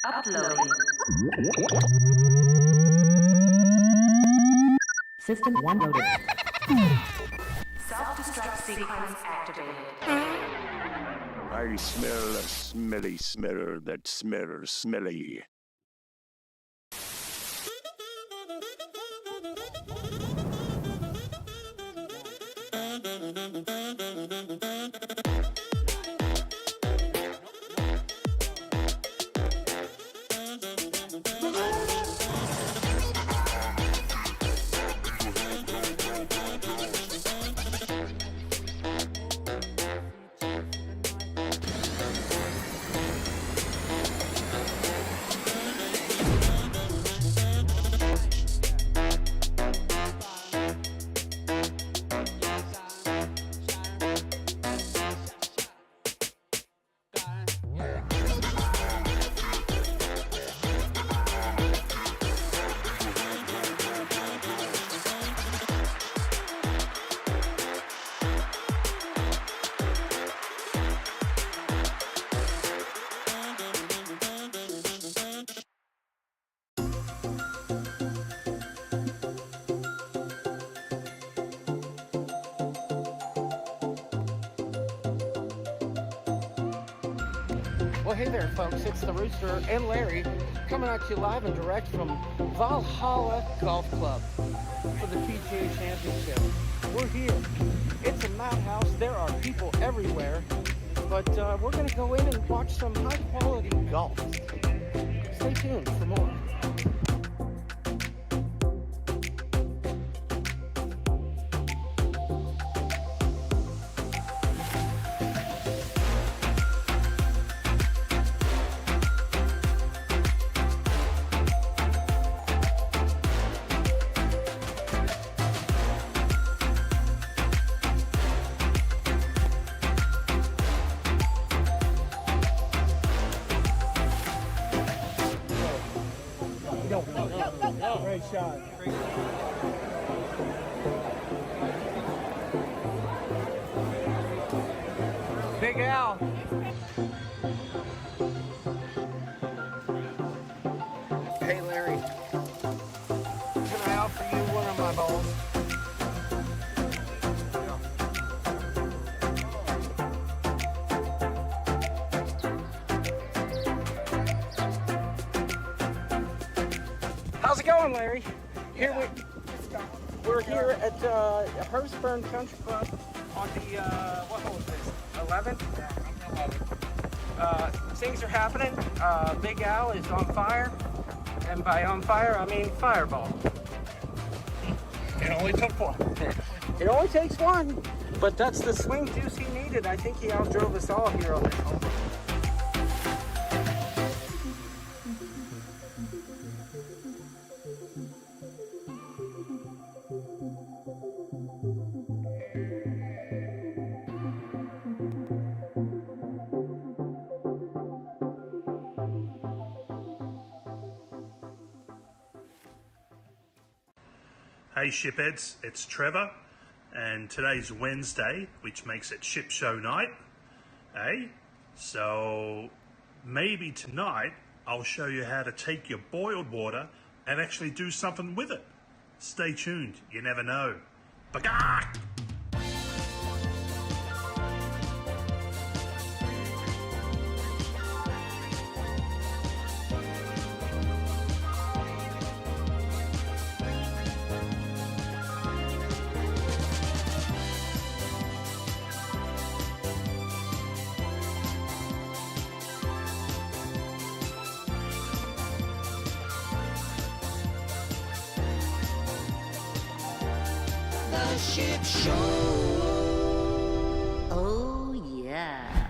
Uploading. System 1 loaded. Self-destruct sequence activated. I smell a smelly smeller that smells smelly. Well, hey there, folks. It's the Rooster and Larry coming at you live and direct from Valhalla Golf Club for the PGA Championship. We're here. It's a madhouse. There are people everywhere. But we're going to go in and watch some high-quality golf. Stay tuned for more. Great shot. Big Al. Hey Larry, can I offer you one of my balls? How's it going, Larry? We're here at Hurstburn Country Club on the, what hole is this? 11th? Yeah, things are happening. Big Al is on fire. And by on fire, I mean fireball. It only took one. It only takes one. But that's the swing juice he needed. I think he outdrove us all here on this hole. Hey shipheads, it's Trevor, and today's Wednesday, which makes it ship show night, eh? So maybe tonight I'll show you how to take your boiled water and actually do something with it. Stay tuned, you never know. Bagah! The Ship Show. Oh, yeah.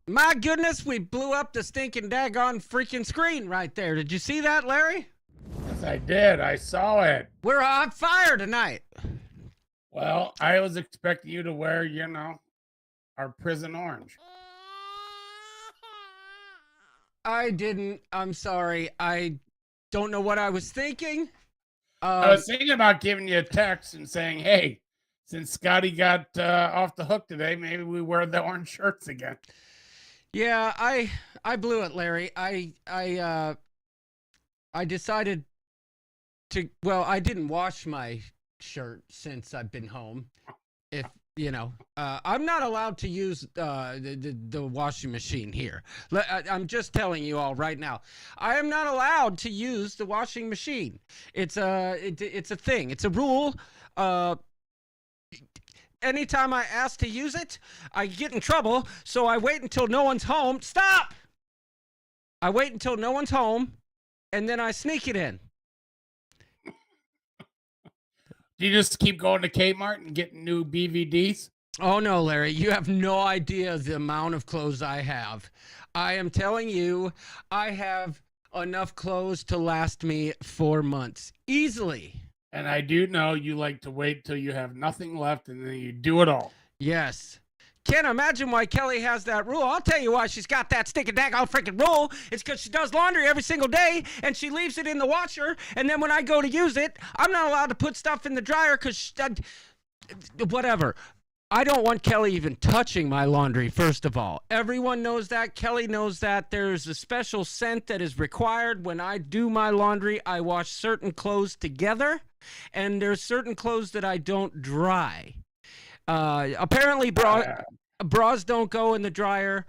My goodness, we blew up the stinking daggone freaking screen right there. Did you see that, Larry? Yes, I did. I saw it. We're on fire tonight. Well, I was expecting you to wear, our prison orange. I didn't. I'm sorry. I don't know what I was thinking. I was thinking about giving you a text and saying, hey, since Scotty got off the hook today, maybe we wear the orange shirts again. Yeah, I blew it, Larry. I decided to. Well, I didn't wash my shirt since I've been home. If you know, I'm not allowed to use the washing machine here. I'm just telling you all right now. I am not allowed to use the washing machine. It's a thing. It's a rule. Anytime I ask to use it, I get in trouble. So I wait until no one's home. Stop! I wait until no one's home, and then I sneak it in. Do you just keep going to Kmart and getting new BVDs? Oh, no, Larry, you have no idea the amount of clothes I have. I am telling you, I have enough clothes to last me 4 months. Easily. And I do know you like to wait till you have nothing left and then you do it all. Yes. Can't imagine why Kelly has that rule. I'll tell you why she's got that stinking daggone freaking rule. It's because she does laundry every single day and she leaves it in the washer. And then when I go to use it, I'm not allowed to put stuff in the dryer because whatever. I don't want Kelly even touching my laundry, first of all. Everyone knows that. Kelly knows that. There's a special scent that is required when I do my laundry. I wash certain clothes together, and there's certain clothes that I don't dry. Apparently, bras don't go in the dryer.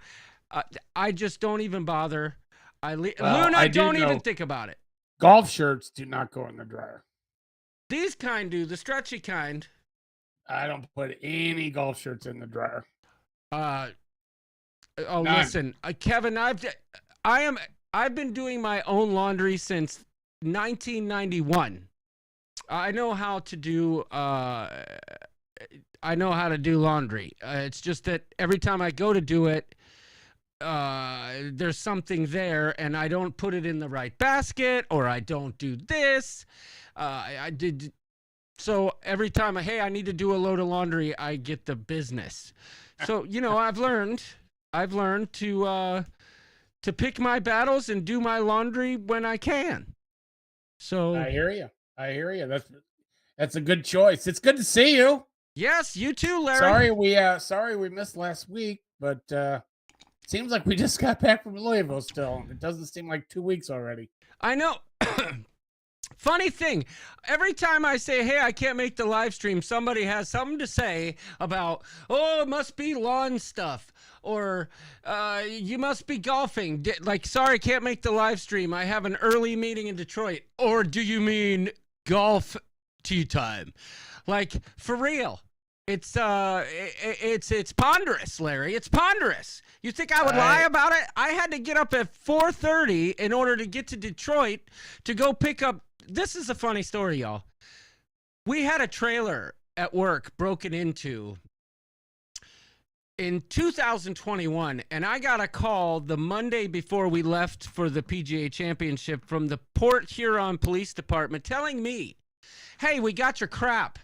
I just don't even bother. Luna, don't even think about it. Golf shirts do not go in the dryer. These kind do, the stretchy kind. I don't put any golf shirts in the dryer. Listen, Kevin, I've been doing my own laundry since 1991. I know how to do laundry. It's just that every time I go to do it, there's something there, and I don't put it in the right basket, or I don't do this. So every time I need to do a load of laundry, I get the business. So, I've learned to pick my battles and do my laundry when I can. So I hear you. That's a good choice. It's good to see you. Yes, you too, Larry. Sorry we missed last week, but seems like we just got back from Louisville still. It doesn't seem like 2 weeks already. I know. Funny thing, every time I say, hey, I can't make the live stream, somebody has something to say about, it must be lawn stuff, or you must be golfing. Sorry, can't make the live stream. I have an early meeting in Detroit. Or do you mean golf tea time? For real. It's ponderous, Larry. It's ponderous. You think I would lie about it? I had to get up at 4:30 in order to get to Detroit to go pick up. This is a funny story, y'all. We had a trailer at work broken into in 2021, and I got a call the Monday before we left for the PGA Championship from the Port Huron Police Department telling me, hey, we got your crap.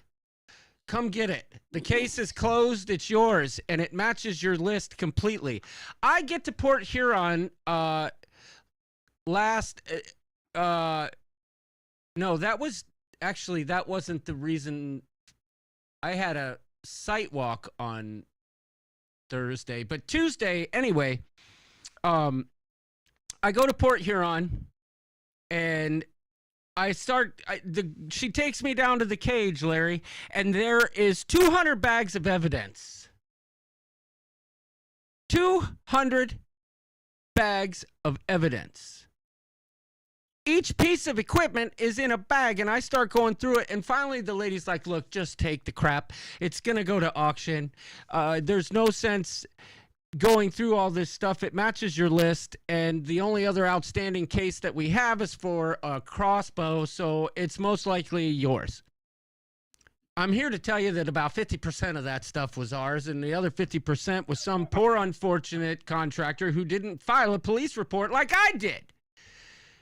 Come get it. The case is closed. It's yours, and it matches your list completely. I get to Port Huron no, that wasn't the reason. I had a site walk on Thursday, but Tuesday, anyway, I go to Port Huron, and she takes me down to the cage, Larry, and there is 200 bags of evidence. 200 bags of evidence. Each piece of equipment is in a bag, and I start going through it, and finally the lady's like, look, just take the crap. It's going to go to auction. There's no sense going through all this stuff. It matches your list, and the only other outstanding case that we have is for a crossbow, so it's most likely yours. I'm here to tell you that about 50% of that stuff was ours, and the other 50% was some poor unfortunate contractor who didn't file a police report like I did.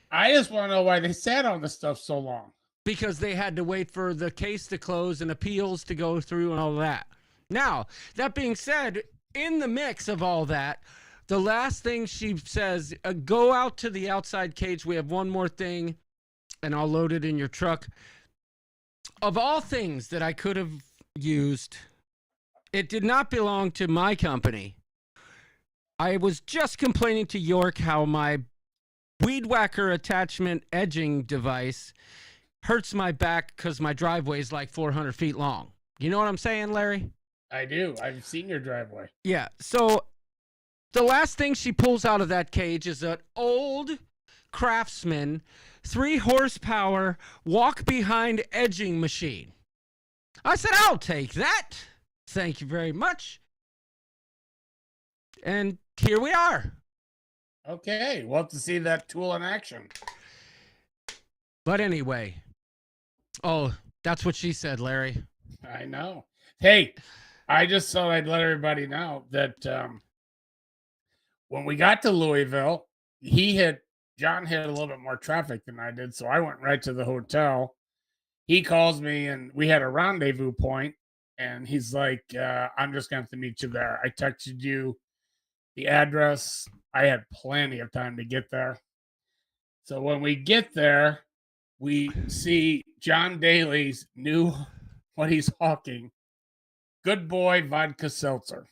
I just want to know why they sat on the stuff so long. Because they had to wait for the case to close and appeals to go through and all that. Now, that being said, in the mix of all that, the last thing she says, go out to the outside cage. We have one more thing, and I'll load it in your truck. Of all things that I could have used. It did not belong to my company. I was just complaining to York how my weed whacker attachment edging device hurts my back because my driveway is like 400 feet long. You know what I'm saying, Larry? I do. I've seen your driveway. Yeah. So the last thing she pulls out of that cage is an old Craftsman 3 horsepower walk behind edging machine. I said, I'll take that. Thank you very much. And here we are. Okay, we'll have to see that tool in action. But anyway. Oh, that's what she said, Larry. I know. Hey, I just thought I'd let everybody know that when we got to Louisville, John hit a little bit more traffic than I did, so I went right to the hotel. He calls me, and we had a rendezvous point, and he's like, I'm just going to have to meet you there. I texted you the address. I had plenty of time to get there. So when we get there, we see John Daly's new, what he's hawking, Good Boy Vodka Seltzer.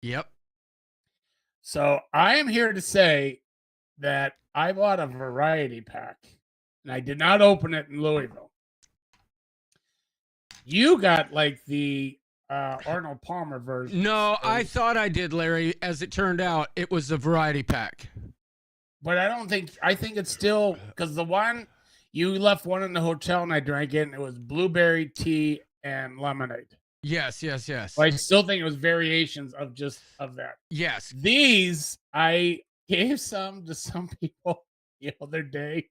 Yep. So I am here to say that I bought a variety pack, and I did not open it in Louisville. You got like the Arnold Palmer version. No, I thought I did, Larry. As it turned out, it was a variety pack. But I think it's still, because the one, you left one in the hotel and I drank it, and it was blueberry tea and lemonade. Yes. But I still think it was variations of that. Yes. These, I gave some to some people the other day,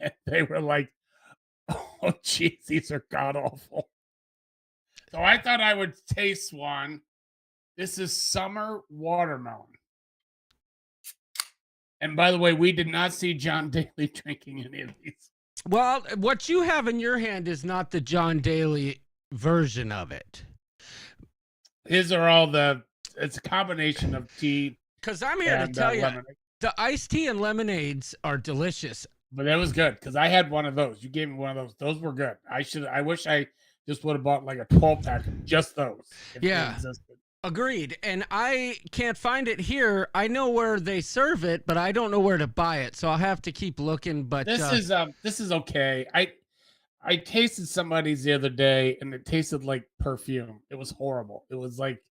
and they were like, oh, geez, these are god awful. So I thought I would taste one. This is summer watermelon. And by the way, we did not see John Daly drinking any of these. Well, what you have in your hand is not the John Daly version of it. His are all it's a combination of tea. Because I'm here to tell you, lemonade. the iced tea and lemonades are delicious. But that was good, because I had one of those. You gave me one of those. Those were good. I wish I just would have bought like a 12-pack of just those. If they existed. Agreed. And I can't find it here. I know where they serve it, but I don't know where to buy it. So I'll have to keep looking. But this is okay. I tasted somebody's the other day, and it tasted like perfume. It was horrible. It was like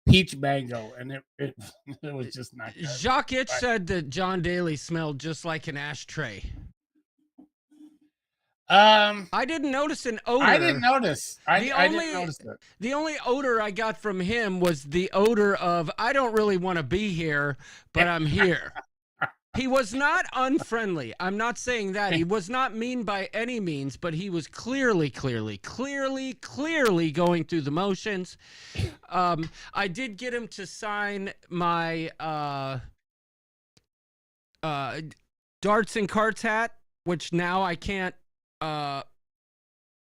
peach mango, and it was just not good. Jacques Itch said that John Daly smelled just like an ashtray. I didn't notice an odor. I didn't notice. I didn't notice it. The only odor I got from him was the odor of, I don't really want to be here, but I'm here. He was not unfriendly. I'm not saying that. He was not mean by any means, but he was clearly going through the motions. I did get him to sign my darts and carts hat, which now I can't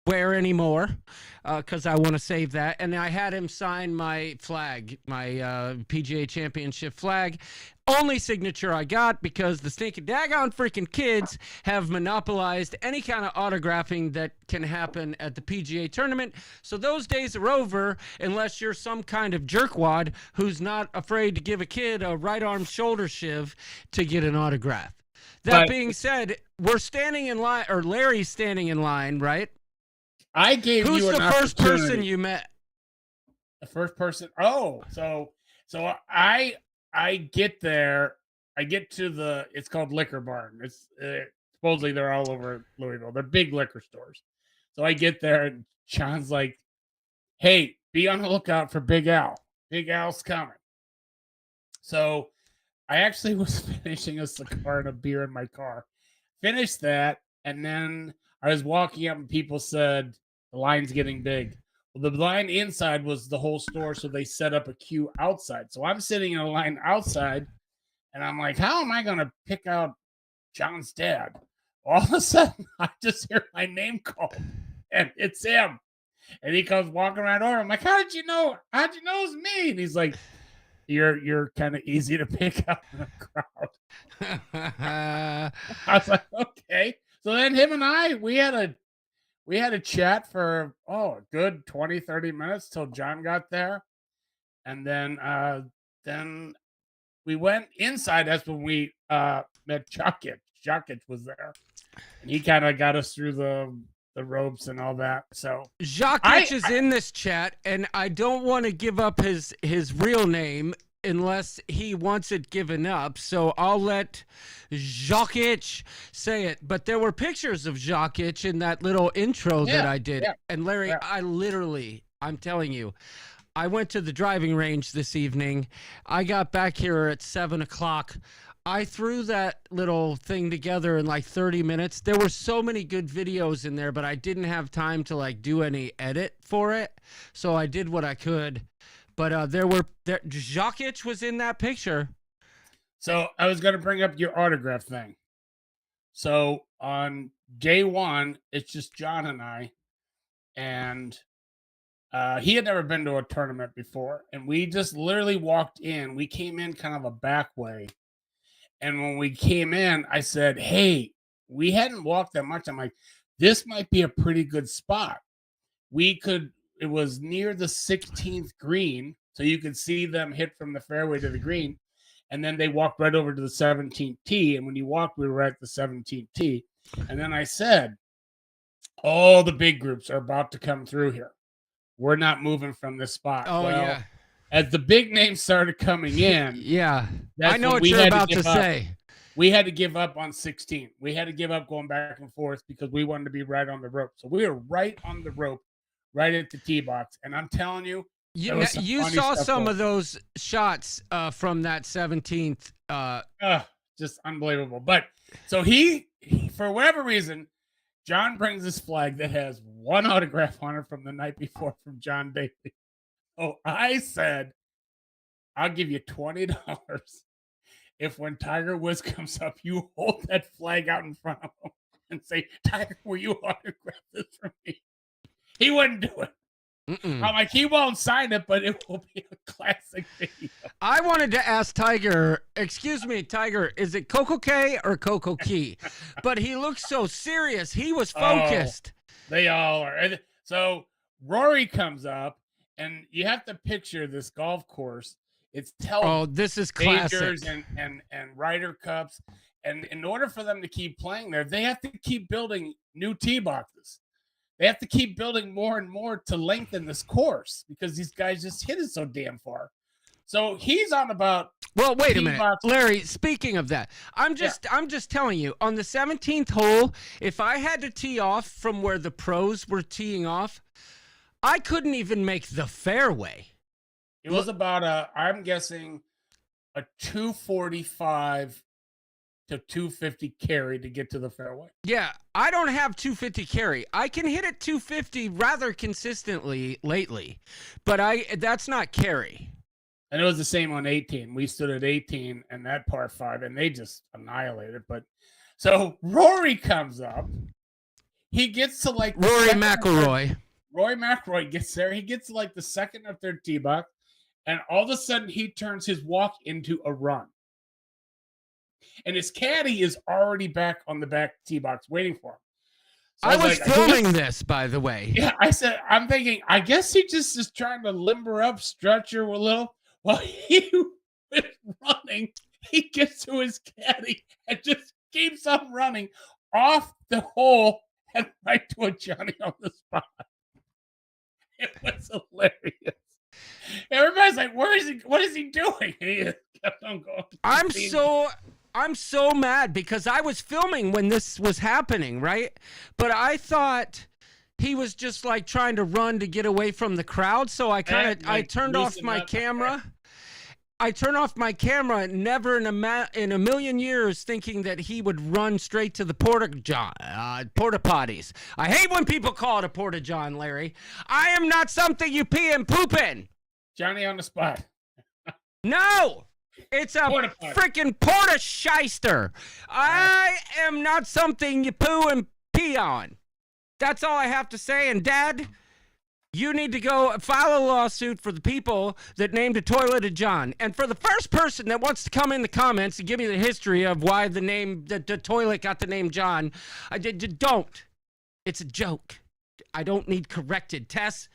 wear anymore because I want to save that. And I had him sign my flag, my PGA Championship flag. Only signature I got, because the stinking daggone freaking kids have monopolized any kind of autographing that can happen at the PGA tournament. So those days are over, unless you're some kind of jerkwad who's not afraid to give a kid a right arm shoulder shiv to get an autograph. That being said, we're standing in line, or Larry's standing in line, right? I gave Who's you an the first person you met? The first person. Oh, so I get there. I get to it's called Liquor Barn. It's supposedly they're all over Louisville. They're big liquor stores. So I get there, and Sean's like, "Hey, be on the lookout for Big Al. Big Al's coming." So I actually was finishing a cigar and a beer in my car. Finished that, and then I was walking up, and people said the line's getting big. Well, the line inside was the whole store, so they set up a queue outside. So I'm sitting in a line outside, and I'm like, how am I going to pick out John's dad? All of a sudden, I just hear my name called, and it's him. And he comes walking right over. I'm like, how did you know? How'd you know it was me? And he's like, you're kind of easy to pick up in the crowd. I was like, okay. So then him and I, we had we had a chat for a good 20, 30 minutes till John got there. And then we went inside. That's when we met Jokic. Jokic was there. And he kind of got us through the ropes and all that. So Jokic is in this chat, and I don't want to give up his real name unless he wants it given up. So I'll let Jokic say it. But there were pictures of Jokic in that little intro that I did. Yeah, and Larry, yeah. I'm telling you, I went to the driving range this evening. I got back here at 7 o'clock. I threw that little thing together in like 30 minutes. There were so many good videos in there, but I didn't have time to like do any edit for it. So I did what I could. But Jokic was in that picture. So I was going to bring up your autograph thing. So on day one, it's just John and I. And he had never been to a tournament before. And we just literally walked in. We came in kind of a back way. And when we came in, I said, hey, we hadn't walked that much. I'm like, this might be a pretty good spot. It was near the 16th green, so you could see them hit from the fairway to the green. And then they walked right over to the 17th tee. And when you walked, we were at the 17th tee. And then I said, all the big groups are about to come through here. We're not moving from this spot. Oh, yeah. As the big names started coming in, yeah, I know what you're about to say. We had to give up on 16. We had to give up going back and forth because we wanted to be right on the rope. So we were right on the rope, right at the tee box. And I'm telling you, you saw some of those shots from that 17th. Just unbelievable. But so he, for whatever reason, John brings this flag that has one autograph on it from the night before from John Daly. Oh, I said, I'll give you $20 if when Tiger Woods comes up, you hold that flag out in front of him and say, Tiger, will you autograph this for me? He wouldn't do it. I'm like, he won't sign it, but it will be a classic video. I wanted to ask Tiger, excuse me, Tiger, is it Coco K or Coco Key? But he looks so serious. He was focused. They all are. And so Rory comes up, and you have to picture this golf course. It's this is classic. Majors and Ryder Cups. And in order for them to keep playing there, they have to keep building new tee boxes. They have to keep building more and more to lengthen this course because these guys just hit it so damn far. So he's on about. Well, wait a minute, Larry. Speaking of that, I'm just telling you, on the 17th hole, if I had to tee off from where the pros were teeing off, I couldn't even make the fairway. It was about I'm guessing a 245 to 250 carry to get to the fairway. Yeah, I don't have 250 carry. I can hit it 250 rather consistently lately, but that's not carry. And it was the same on 18. We stood at 18 and that par 5, and they just annihilated. But so Rory comes up. He gets to like Rory McIlroy. Rory McIlroy gets there. He gets to like the second or third tee box, and all of a sudden he turns his walk into a run. And his caddy is already back on the back tee box waiting for him. So I was filming this, by the way. Yeah, I'm thinking, I guess he just is trying to limber up, stretch her a little. While he was running, he gets to his caddy and just keeps on running off the hole and right to a Johnny on the spot. It was hilarious. Everybody's like, "Where is he? What is he doing?" And he just kept on going. I'm so mad because I was filming when this was happening, right? But I thought he was just like trying to run to get away from the crowd, so I turned off my camera. I turned off my camera, never in a million years thinking that he would run straight to the porta potties. I hate when people call it a porta john, Larry. I am not something you pee and poop in. Johnny on the spot. No, it's a freaking porta shyster. I am not something you poo and pee on. That's all I have to say. And Dad, you need to go file a lawsuit for the people that named a toilet a John. And for the first person that wants to come in the comments and give me the history of why the toilet got the name John, don't. It's a joke. I don't need corrected. Tess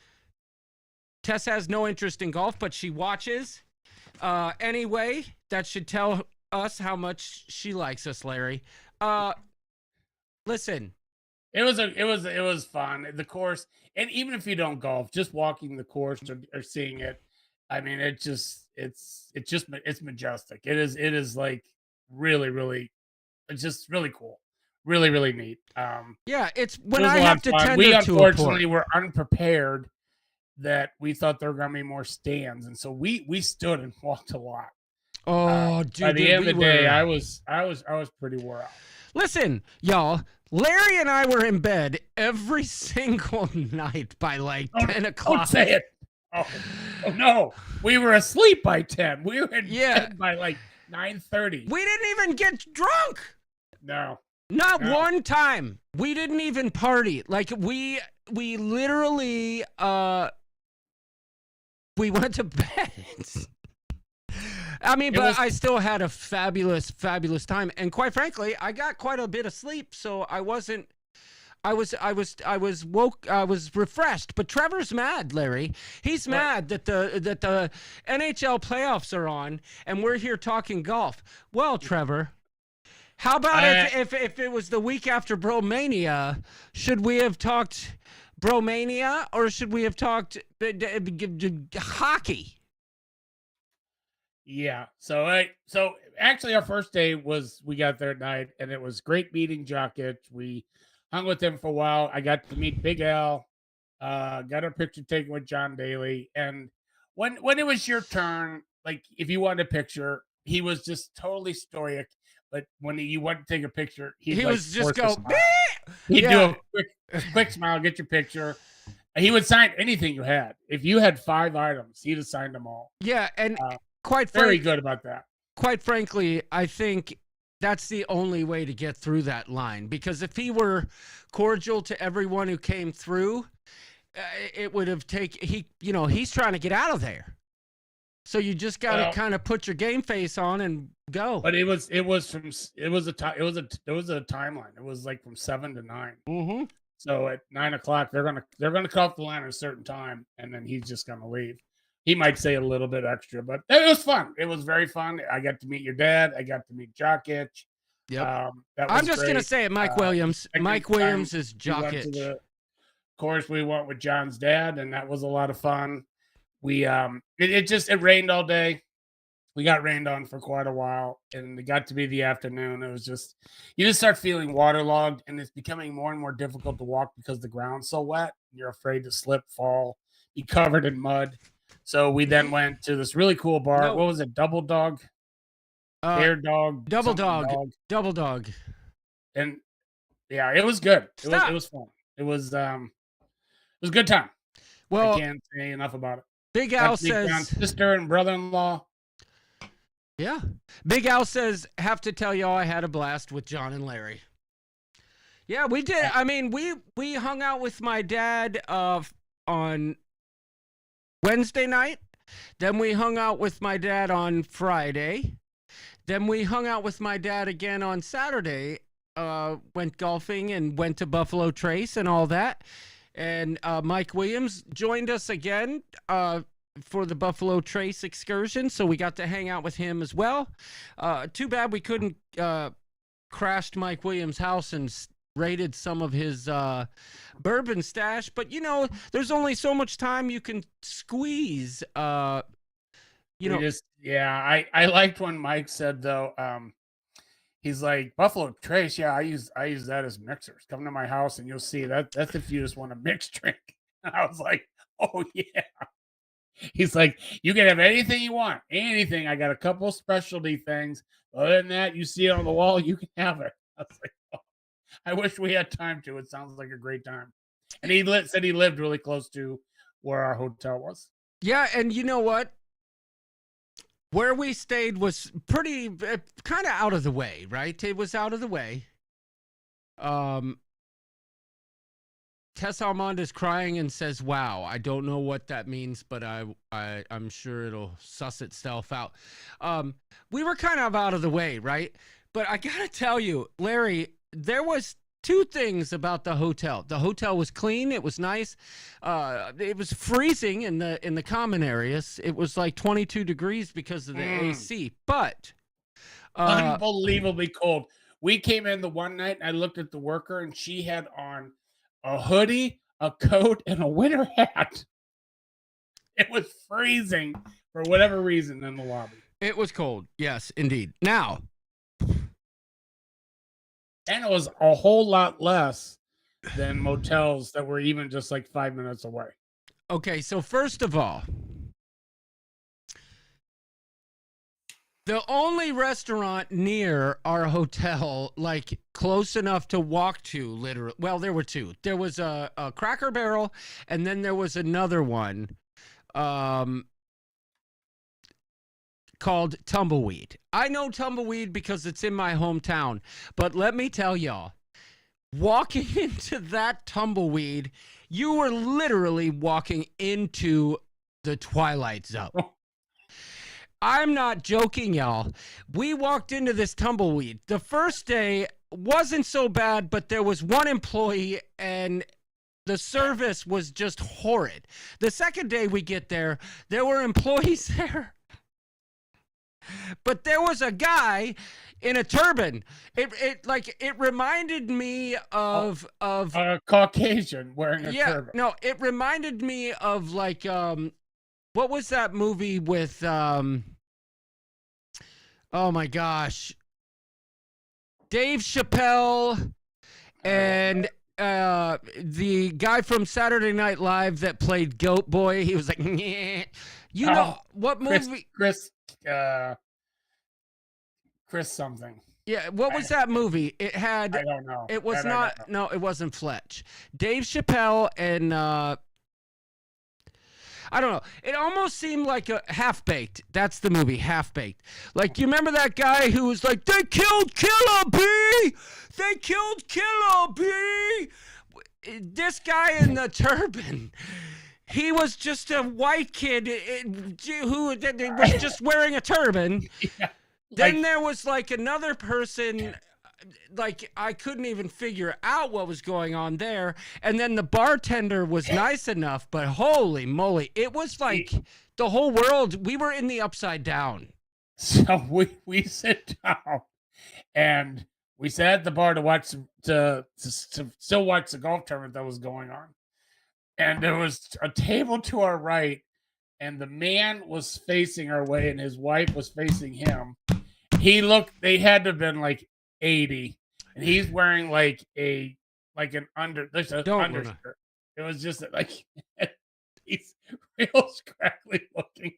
has no interest in golf, but she watches. Anyway, that should tell us how much she likes us, Larry. Listen. It was fun. The course, and even if you don't golf, just walking the course or seeing it, I mean, it's majestic. It is like really, it's just really cool, really neat. Yeah, it's It when was I a lot have of to fun. tender We to a unfortunately port. were unprepared that we thought there were gonna be more stands, and so we stood and walked a lot. Oh, By dude, the end we of the day, were. I was pretty wore out. Listen, y'all. Larry and I were in bed every single night by like 10 o'clock. Don't say it. Oh no, we were asleep by 10. We were in bed by like 9:30. We didn't even get drunk. No. Not one time. We didn't even party. Like we literally we went to bed. I mean, but I still had a fabulous time, and quite frankly, I got quite a bit of sleep, so I was refreshed. But Trevor's mad, Larry. He's mad that the NHL playoffs are on, and we're here talking golf. Well, Trevor, how about if it was the week after Bromania? Should we have talked Bromania, or should we have talked hockey? Yeah. So actually our first day was we got there at night, and it was great meeting Jokic. We hung with him for a while. I got to meet Big Al, got a picture taken with John Daly. And when it was your turn, like if you wanted a picture, he was just totally stoic. But when you wanted to take a picture, he like was just go, he'd do a quick smile, get your picture. He would sign anything you had. If you had 5 items, he'd have signed them all. Yeah, and very good about that. Quite frankly, I think that's the only way to get through that line, because if he were cordial to everyone who came through, it would have he's trying to get out of there. So you just got to kind of put your game face on and go. But it was a timeline. It was like from 7 to 9. Mm-hmm. So at 9 o'clock, they're gonna cut off the line at a certain time, and then he's just gonna leave. He might say a little bit extra, but it was fun. It was very fun. I got to meet your dad. I got to meet Jokic. Yep. I'm just going to say it, Mike Williams. Mike Williams is Jokic. Of course, we went with John's dad, and that was a lot of fun. We it rained all day. We got rained on for quite a while, and it got to be the afternoon. It was just you just start feeling waterlogged, and it's becoming more and more difficult to walk because the ground's so wet. You're afraid to slip, fall, be covered in mud. So we then went to this really cool bar. No. What was it? Double Dog? Air Dog? Double Dog. And yeah, it was good. It was fun. It was a good time. Well, I can't say enough about it. Big Al says John's sister and brother-in-law. Yeah. Big Al says, have to tell y'all I had a blast with John and Larry. Yeah, we did. I mean, we hung out with my dad on Wednesday night. Then we hung out with my dad on Friday. Then we hung out with my dad again on Saturday. Went golfing and went to Buffalo Trace and all that. And Mike Williams joined us again for the Buffalo Trace excursion. So we got to hang out with him as well. Too bad we couldn't crashed Mike Williams' house and raided some of his bourbon stash, but there's only so much time you can squeeze. I liked when Mike said though, he's like, Buffalo Trace, yeah, I use that as mixers. Come to my house and you'll see that's if you just want to mix drink. And I was like, oh yeah. He's like, you can have anything you want, anything. I got a couple specialty things. Other than that, you see it on the wall, you can have it. I was like, oh. I wish we had time to. It sounds like a great time. And he said he lived really close to where our hotel was. Yeah, and you know what? Where we stayed was pretty kind of out of the way, right? It was out of the way. Tess Armand is crying and says, wow, I don't know what that means, but I'm sure it'll suss itself out. We were kind of out of the way, right? But I got to tell you, Larry, there was two things about the hotel. The hotel was clean. It was nice. It was freezing in the common areas. It was like 22 degrees because of the AC. But Unbelievably cold. We came in the one night and I looked at the worker and she had on a hoodie, a coat, and a winter hat. It was freezing for whatever reason in the lobby. it was cold. Yes, indeed. Now, And it was a whole lot less than motels that were even just like 5 minutes away. okay, so first of all, the only restaurant near our hotel, like close enough to walk to, literally, well, there were two. There was a Cracker Barrel, and then there was another one called Tumbleweed. I know Tumbleweed because it's in my hometown, but let me tell y'all, walking into that Tumbleweed, you were literally walking into the Twilight Zone. I'm not joking, y'all. We walked into this Tumbleweed. The first day wasn't so bad, but there was one employee and the service was just horrid. The second day we get there, there were employees there. But there was a guy in a turban. It reminded me of A Caucasian wearing a turban. No, it reminded me of like what was that movie with oh my gosh, Dave Chappelle and the guy from Saturday Night Live that played Goat Boy. He was like, "Nyeh." You know what movie? Chris something. Yeah, what was that movie? It had. I don't know. It was That I not. don't know. No, it wasn't Fletch. Dave Chappelle and I don't know. It almost seemed like a Half Baked. That's the movie, Half Baked. Like, you remember that guy who was like, "They killed Killer B! They killed Killer B!" This guy in the turban, he was just a white kid who was just wearing a turban. Yeah. Then there was like another person, like I couldn't even figure out what was going on there. And then the bartender was nice enough, but holy moly, it was like the whole world. We were in the upside down. So we sit down and we sat at the bar to watch to still watch the golf tournament that was going on. And there was a table to our right, and the man was facing our way, and his wife was facing him. They had to have been like 80, and he's wearing like an undershirt. It was just like he's real scraggly looking.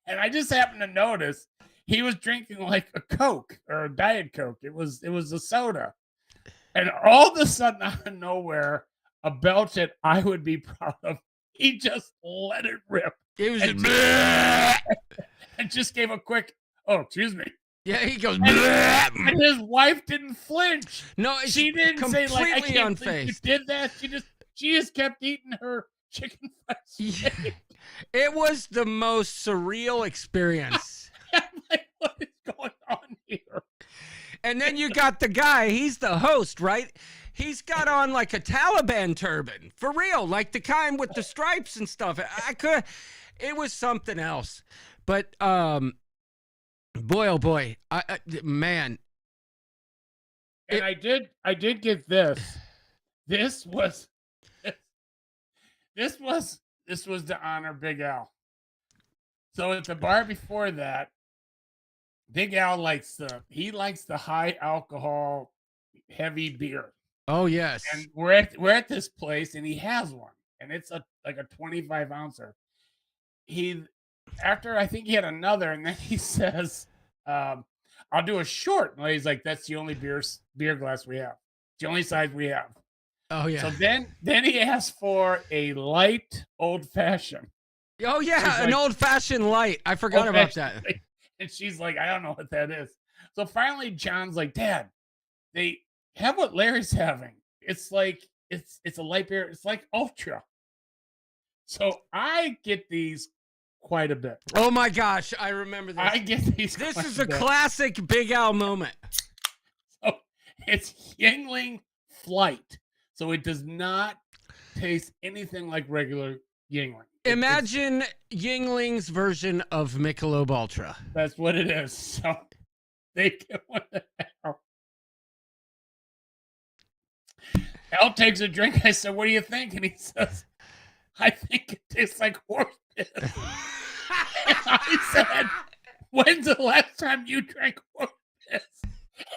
And I just happened to notice he was drinking like a Coke or a Diet Coke. It was a soda. And all of a sudden, out of nowhere, a belch that I would be proud of, he just let it rip. It was and just gave a quick, "Oh, excuse me." yeah. He goes, And his wife didn't flinch. no, She didn't say like, "I completely can't believe you unfazed. did that." She just kept eating her chicken fries. Yeah. It was the most surreal experience. I'm like, what is going on here? And then you got the guy, he's the host, right? He's got on like a Taliban turban, for real, like the kind with the stripes and stuff. It was something else. But boy, oh boy, man. And I did get this. This was to honor Big Al. So at the bar before that, Big Al likes the high alcohol, heavy beer. Oh yes. And we're at this place, and he has one, and it's like a 25 ouncer. After I think he had another, and then he says, "I'll do a short." And he's like, "That's the only beer glass we have. It's the only size we have." Oh yeah. So then he asked for a light old fashioned. Oh yeah, She's an like, old fashioned light. I forgot about that. And she's like, "I don't know what that is." So finally, John's like, "Dad, they have what Larry's having. It's like it's a light beer. It's like Ultra." So I get these quite a bit. Oh my gosh, I remember this. I get these. This quite is a bit. classic Big Al moment. So it's Yingling Flight. So it does not taste anything like regular Yingling. Imagine Yingling's version of Michelob Ultra. That's what it is. So they get one of Al. Al takes a drink. I said, "What do you think?" And he says, "I think it tastes like horse piss." And I said, "When's the last time you drank horse piss?"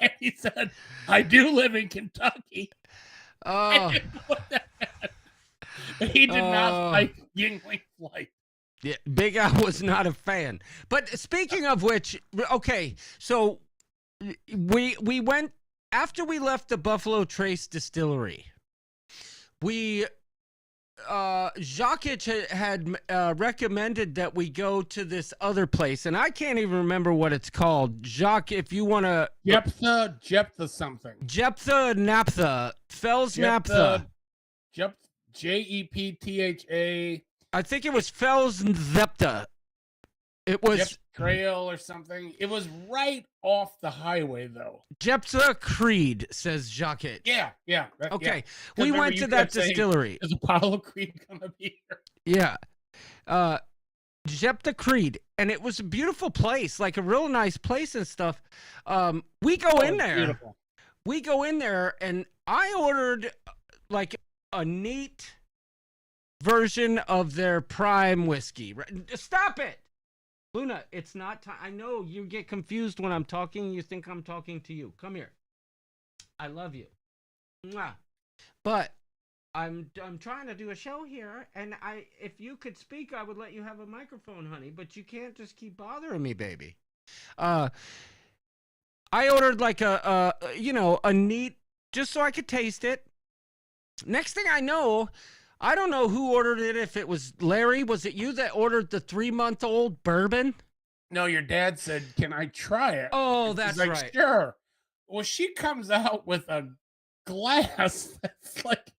And he said, "I do live in Kentucky." I Oh, didn't know what that meant. But he did not like Yingling Flight. yeah, Big Al was not a fan. But speaking of which, okay, so we went after we left the Buffalo Trace Distillery. We Jacques had recommended that we go to this other place, and I can't even remember what it's called. Jacques, if you want to, Jephthah something. Jephthah Naphtha, Fells Naphtha. Jeptha. I think it was Fells Naphtha. It was Trail or something. It was right off the highway, though. Jephthah Creed, says Jacques. Yeah. Okay, Yeah. we went to that distillery. Is Apollo Creed gonna be here? Yeah. Jephthah Creed, and it was a beautiful place, like a real nice place and stuff. We go in there. Beautiful. We go in there, and I ordered like a neat version of their prime whiskey. Stop it, Luna. It's not time. I know you get confused when I'm talking. You think I'm talking to you. Come here. I love you. Mwah. But I'm trying to do a show here, and if you could speak, I would let you have a microphone, honey. But you can't just keep bothering me, baby. I ordered like a neat, just so I could taste it. Next thing I know, I don't know who ordered it. If it was Larry, was it you that ordered the 3-month-old bourbon? No, your dad said, "Can I try it?" Oh, And that's she's like, right. Sure. Well, she comes out with a glass that's like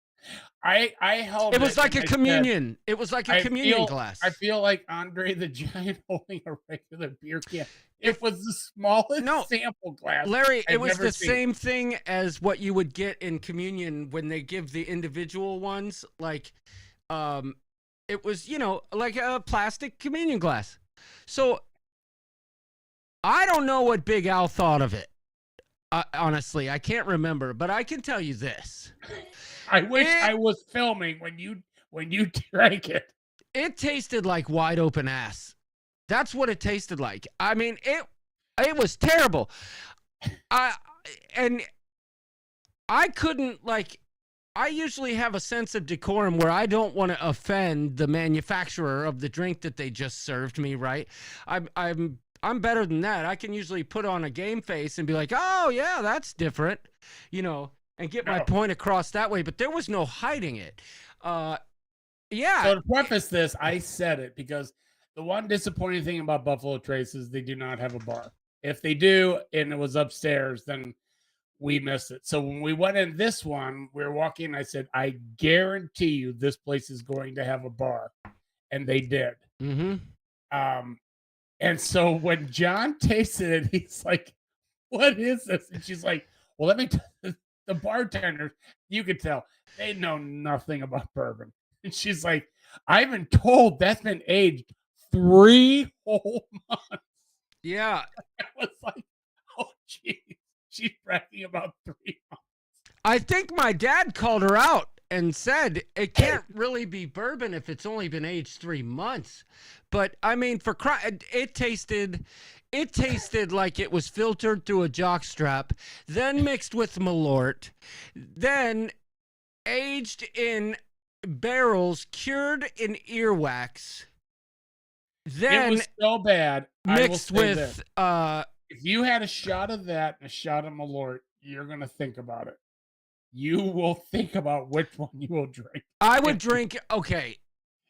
I held it. It was like a and I communion. It was like a said, communion glass. I feel like Andre the Giant holding a regular beer can. It was the smallest sample glass. Larry, it I've was never the seen. same thing as what you would get in communion when they give the individual ones. Like, it was, like a plastic communion glass. So I don't know what Big Al thought of it. Honestly, I can't remember, but I can tell you this. I wish I was filming when you drank it. It tasted like wide open ass. That's what it tasted like. I mean, it was terrible. I couldn't, like, I usually have a sense of decorum where I don't want to offend the manufacturer of the drink that they just served me, right? I'm better than that. I can usually put on a game face and be like, "Oh, yeah, that's different," and get my point across that way, but there was no hiding it. Yeah. So to preface this, I said it because the one disappointing thing about Buffalo Trace is they do not have a bar. If they do, and it was upstairs, then we missed it. So when we went in this one, we were walking, I said, "I guarantee you this place is going to have a bar." And they did. Mm-hmm. And so when John tasted it, he's like, "What is this?" And she's like, "Well, let me tell you, the bartenders, you could tell, they know nothing about bourbon." And she's like, "I've been told that's been aged 3 whole months." Yeah. I was like, "Oh, geez." She's bragging about 3 months. I think my dad called her out and said it can't really be bourbon if it's only been aged 3 months. But I mean, it tasted like it was filtered through a jockstrap, then mixed with Malort, then aged in barrels, cured in earwax. Then it was so bad. Mixed with if you had a shot of that and a shot of Malort, you're gonna think about it. You will think about which one you will drink. I would drink. Okay,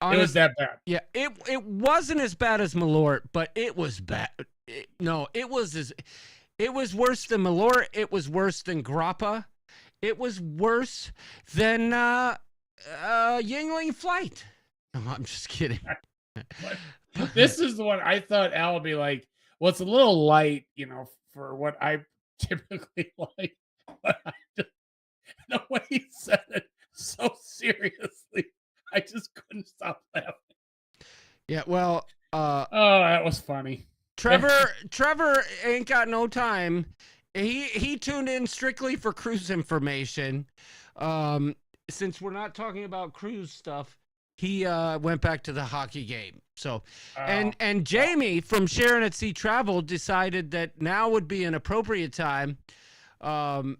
it was that bad. Yeah, it wasn't as bad as Malort, but it was bad. It was worse than Malort. It was worse than Grappa. It was worse than Yingling Flight. No, I'm just kidding. This is the one I thought Al would be like, well, it's a little light, for what I typically like. But The way he said it so seriously, I just couldn't stop laughing. Yeah, well, Oh, that was funny. Trevor ain't got no time. He tuned in strictly for cruise information. Since we're not talking about cruise stuff, he went back to the hockey game. So, and Jamie from Sharon at Sea Travel decided that now would be an appropriate time to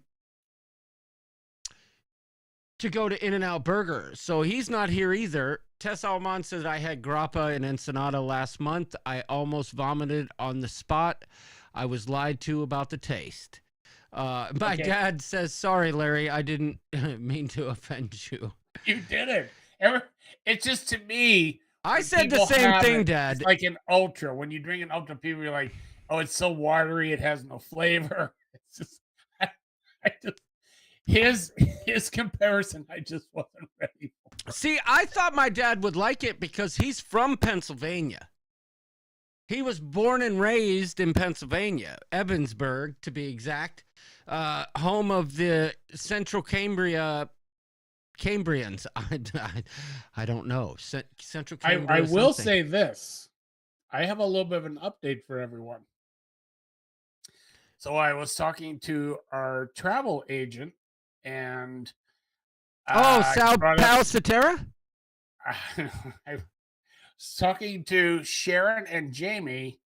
go to In-N-Out Burger. So he's not here either. Tess Almond says I had grappa and ensenada last month. I almost vomited on the spot. I was lied to about the taste. My dad says, sorry, Larry, I didn't mean to offend you. You did it. It's just, to me, I said the same thing, Dad. It's like an Ultra. When you drink an Ultra, people are like, oh, it's so watery, it has no flavor. It's just, I just his comparison, I just wasn't ready for. See, I thought my dad would like it because he's from Pennsylvania. He was born and raised in Pennsylvania, Evansburg, to be exact, home of the Central Cambrians. I don't know. Central Cambria. I will say this. I have a little bit of an update for everyone. So I was talking to our travel agent, and Pal Cetera? I was talking to Sharon and Jamie,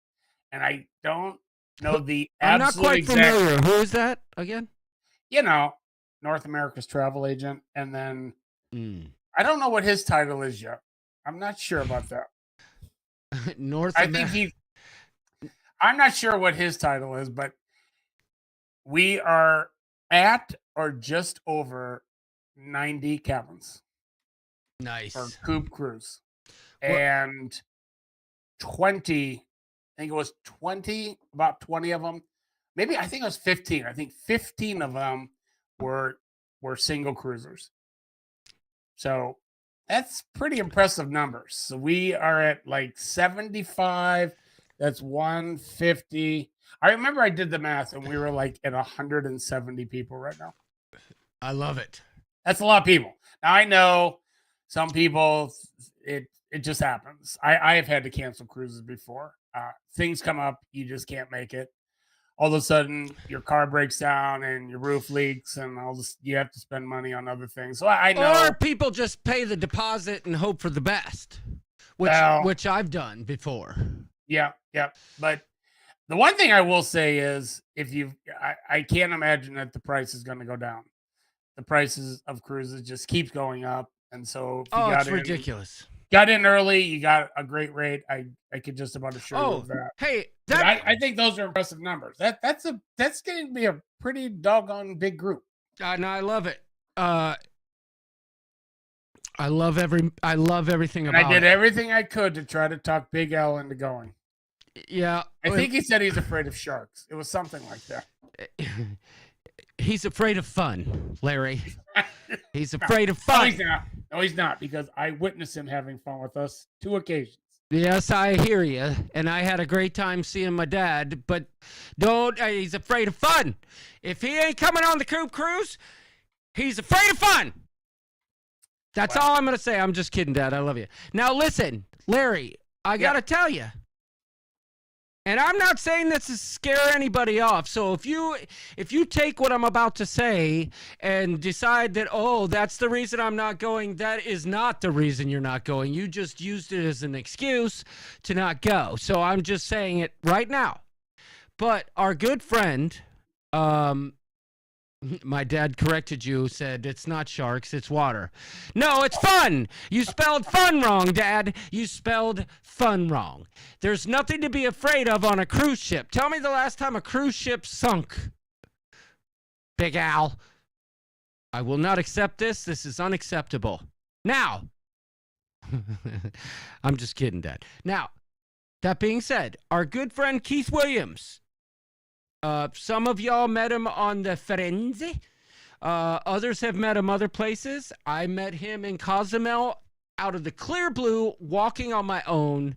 and I don't know the I'm absolute not quite exact, familiar. Who is that again? North America's travel agent, and then I don't know what his title is yet. I'm not sure about that. I'm not sure what his title is, but we are at or just over 90 cabins. Nice. For Coupe Cruise. And 20, I think it was 20, about 20 of them. Maybe, I think it was 15. I think 15 of them were single cruisers. So that's pretty impressive numbers. So we are at like 75. That's 150. I remember I did the math, and we were like at 170 people right now. I love it. That's a lot of people. Now, I know some people, it just happens. I have had to cancel cruises before. Things come up, you just can't make it. All of a sudden, your car breaks down and your roof leaks, and you have to spend money on other things. So I know. Or people just pay the deposit and hope for the best, which I've done before. Yeah. But the one thing I will say is, I can't imagine that the price is going to go down. The prices of cruises just keep going up, and so if you it's ridiculous. Got in early, you got a great rate. I could just about assure you of that. Hey, I think those are impressive numbers. That's going to be a pretty doggone big group. No, I love it. I love everything about it. I did everything I could to try to talk Big L into going. Yeah. I think he said he's afraid of sharks. It was something like that. He's afraid of fun, Larry. He's afraid of fun. No, he's not, because I witnessed him having fun with us 2 occasions. Yes, I hear you. And I had a great time seeing my dad, but he's afraid of fun. If he ain't coming on the Coupe Cruise, he's afraid of fun. That's all I'm going to say. I'm just kidding, Dad. I love you. Now, listen, Larry, I got to tell you, and I'm not saying this to scare anybody off. So if you take what I'm about to say and decide that, that's the reason I'm not going, that is not the reason you're not going. You just used it as an excuse to not go. So I'm just saying it right now. But our good friend, my dad corrected you, said it's not sharks, it's water. No, it's fun. You spelled fun wrong, Dad. You spelled fun wrong. There's nothing to be afraid of on a cruise ship. Tell me the last time a cruise ship sunk. Big Al. I will not accept this. This is unacceptable. Now, I'm just kidding, Dad. Now, that being said, our good friend Keith Williams, some of y'all met him on the Firenze. Others have met him other places. I met him in Cozumel out of the clear blue, walking on my own.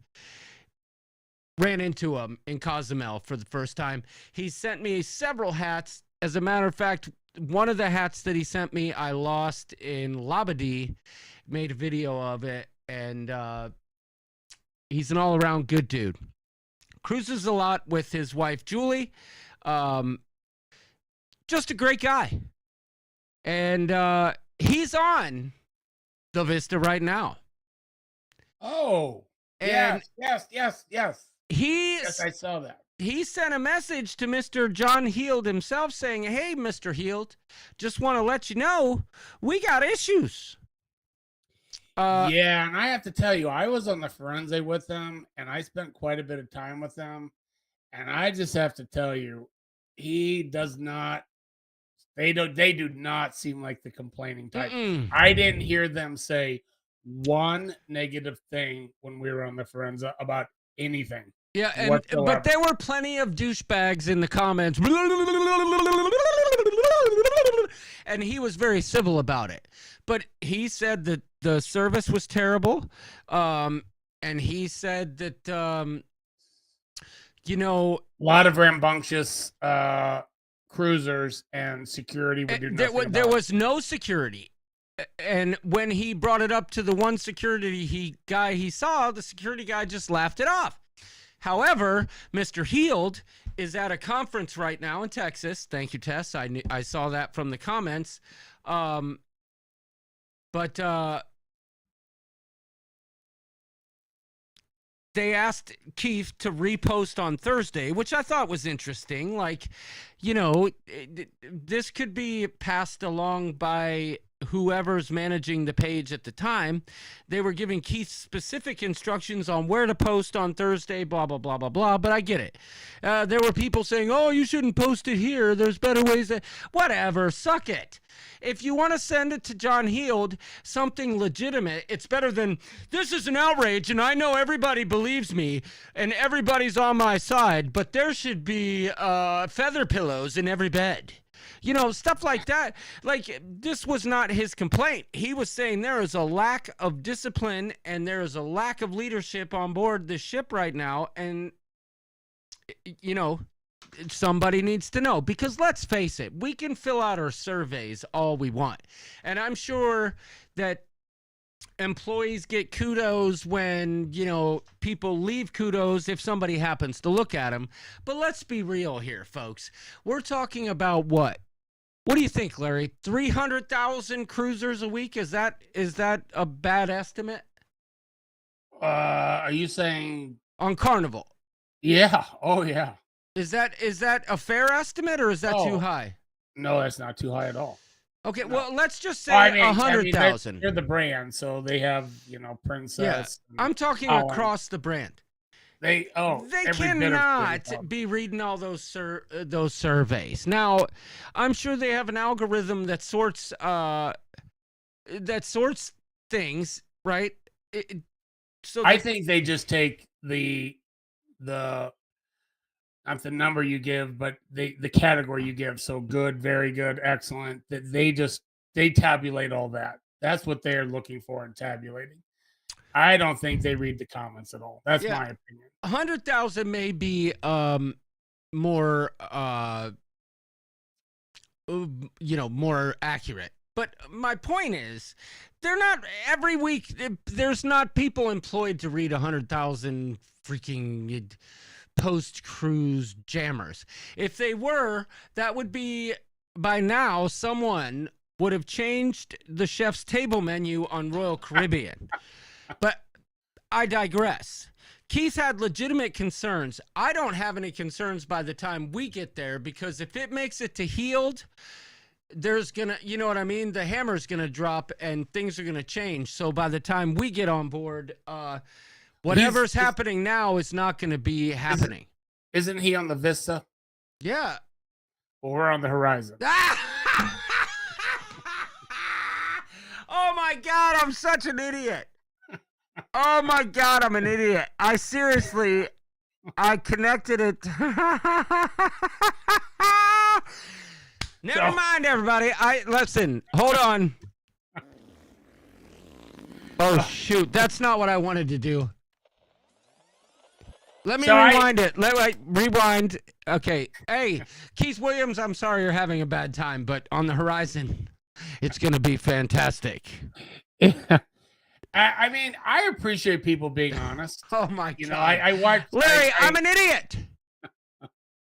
Ran into him in Cozumel for the first time. He sent me several hats. As a matter of fact, one of the hats that he sent me, I lost in Labadee. Made a video of it, and he's an all-around good dude. Cruises a lot with his wife, Julie. Just a great guy. And he's on the Vista right now. Oh, And yes. Yes, I saw that. he sent a message to Mr. John Heald himself saying, hey, Mr. Heald, just want to let you know we got issues. Yeah, and I have to tell you, I was on the Firenze with them, and I spent quite a bit of time with them. And I just have to tell you, he does not. They do not seem like the complaining type. Mm-mm. I didn't hear them say one negative thing when we were on the Firenze about anything. Yeah, whatsoever. but there were plenty of douchebags in the comments. And he was very civil about it. But he said that the service was terrible. And he said that, a lot of rambunctious cruisers and security would do nothing there was no security. And when he brought it up to the one security guy he saw, the security guy just laughed it off. However, Mr. Heald is at a conference right now in Texas. Thank you, Tess. I saw that from the comments. But they asked Keith to repost on Thursday, which I thought was interesting. Like, this could be passed along by whoever's managing the page at the time. They were giving Keith specific instructions on where to post on Thursday, blah, blah, blah, blah, blah. But I get it. There were people saying, oh, you shouldn't post it here. There's better ways. Whatever. Suck it. If you want to send it to John Heald, something legitimate, it's better than, this is an outrage, and I know everybody believes me, and everybody's on my side, but there should be feather pillows in every bed. Stuff like that. Like, this was not his complaint. He was saying there is a lack of discipline and there is a lack of leadership on board this ship right now. And, somebody needs to know, because let's face it, we can fill out our surveys all we want. And I'm sure that employees get kudos when, people leave kudos if somebody happens to look at them. But let's be real here, folks. We're talking about what? What do you think, Larry? 300,000 cruisers a week? Is that a bad estimate? Are you saying on Carnival? Yeah. Oh, yeah. Is that a fair estimate, or is that too high? No, that's not too high at all. Okay, No. well, let's just say 100,000. They're the brand, so they have, Princess. Yeah, I'm talking Holland. Across the brand. They cannot be reading all those surveys. Now, I'm sure they have an algorithm that sorts things, right? I think they just take the not the number you give, but the category you give. So good, very good, excellent. That they tabulate all that. That's what they're looking for in tabulating. I don't think they read the comments at all. That's my opinion. 100,000 may be more more accurate. But my point is, they're not every week. There's not people employed to read 100,000 freaking post-cruise jammers. If they were, that would be, by now, someone would have changed the chef's table menu on Royal Caribbean. But I digress. Keith had legitimate concerns. I don't have any concerns by the time we get there, because if it makes it to Heald, there's gonna, you know what I mean? The hammer's gonna drop and things are gonna change. So by the time we get on board, whatever's happening now is not gonna be happening. Isn't he on the Vista? Yeah. Well, we're on the Horizon. Oh my God, I'm such an idiot. Oh my God, I'm an idiot. I connected it. Never mind, everybody. Listen, hold on. Oh shoot, that's not what I wanted to do. Let me So rewind it. Rewind. Okay. Hey, Keith Williams, I'm sorry you're having a bad time, but on the horizon, it's going to be fantastic. I mean, I appreciate people being honest. Oh, my You God. know, I watched. Larry, I'm an idiot.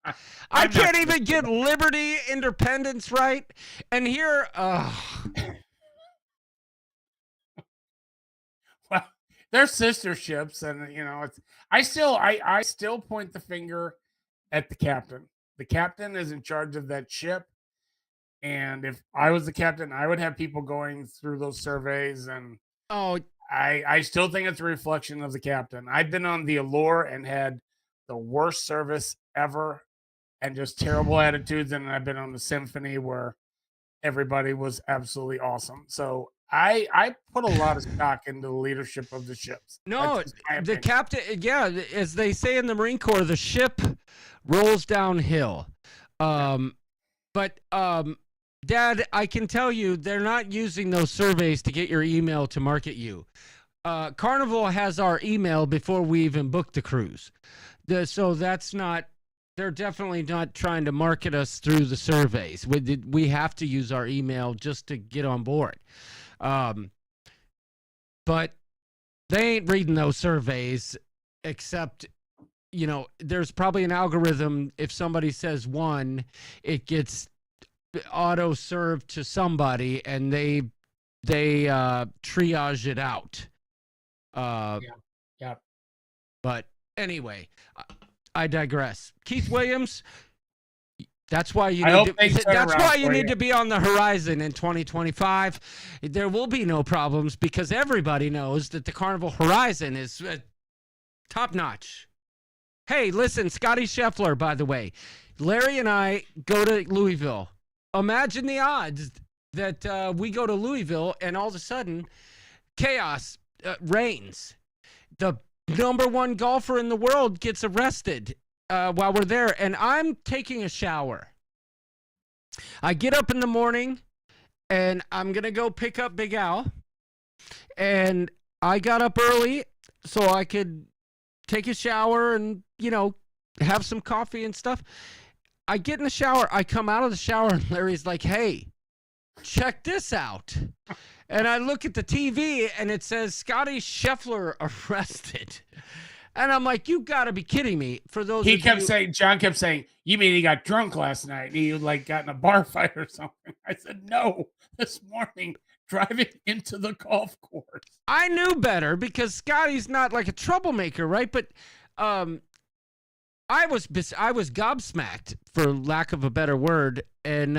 I I'm not can't even get liberty, independence right. And here, Well, they're sister ships, and you know, it's. I still point the finger at the captain. The captain is in charge of that ship, and if I was the captain, I would have people going through those surveys, and oh, I still think it's a reflection of the captain. I've been on the Allure and had the worst service ever, and just terrible attitudes, and I've been on the Symphony where everybody was absolutely awesome. So I put a lot of stock into the leadership of the ships. no, That's just my the opinion. captain, yeah, as they say in the Marine Corps, the ship rolls downhill. But Dad, I can tell you they're not using those surveys to get your email to market you. Carnival has our email before we even book the cruise. So that's not, they're definitely not trying to market us through the surveys. We have to use our email just to get on board. But they ain't reading those surveys, except, you know, there's probably an algorithm. If somebody says one, it gets auto served to somebody, and they triage it out. Yeah. But anyway, I digress. Keith Williams, that's why you I need hope to, things turn that's around why for you need you. to be on the horizon in 2025. There will be no problems because everybody knows that the Carnival Horizon is top notch. Hey, listen, Scotty Scheffler, by the way, Larry and I go to Louisville. Imagine the odds that we go to Louisville and all of a sudden chaos reigns. The number one golfer in the world gets arrested while we're there, and I'm taking a shower. I get up in the morning, and I'm going to go pick up Big Al, and I got up early so I could take a shower and, you know, have some coffee and stuff. I get in the shower. I come out of the shower, and Larry's like, hey, check this out. And I look at the TV, and it says Scotty Scheffler arrested. And I'm like, you got to be kidding me. For those He of kept you, saying, John kept saying, you mean he got drunk last night and he like got in a bar fight or something? I said, no, this morning driving into the golf course. I knew better because Scotty's not like a troublemaker, right? But I was gobsmacked, for lack of a better word, and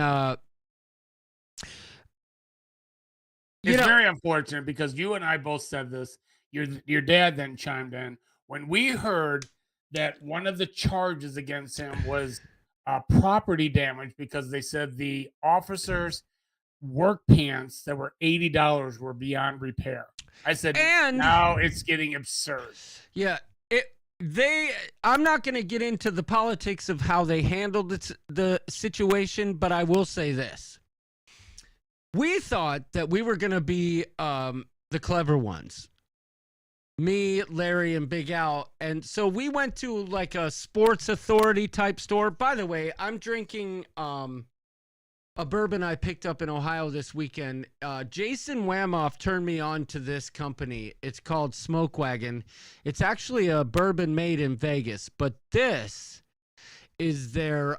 It's very unfortunate because you and I both said this. Your dad then chimed in when we heard that one of the charges against him was property damage because they said the officers' work pants that were $80 were beyond repair. I said, And- now it's getting absurd. yeah, I'm not going to get into the politics of how they handled the situation, but I will say this. We thought that we were going to be the clever ones. Me, Larry, and Big Al. And so we went to like a Sports Authority type store. By the way, I'm drinking a bourbon I picked up in Ohio this weekend. Jason Wamoff turned me on to this company. It's called Smoke Wagon. It's actually a bourbon made in Vegas, but this is their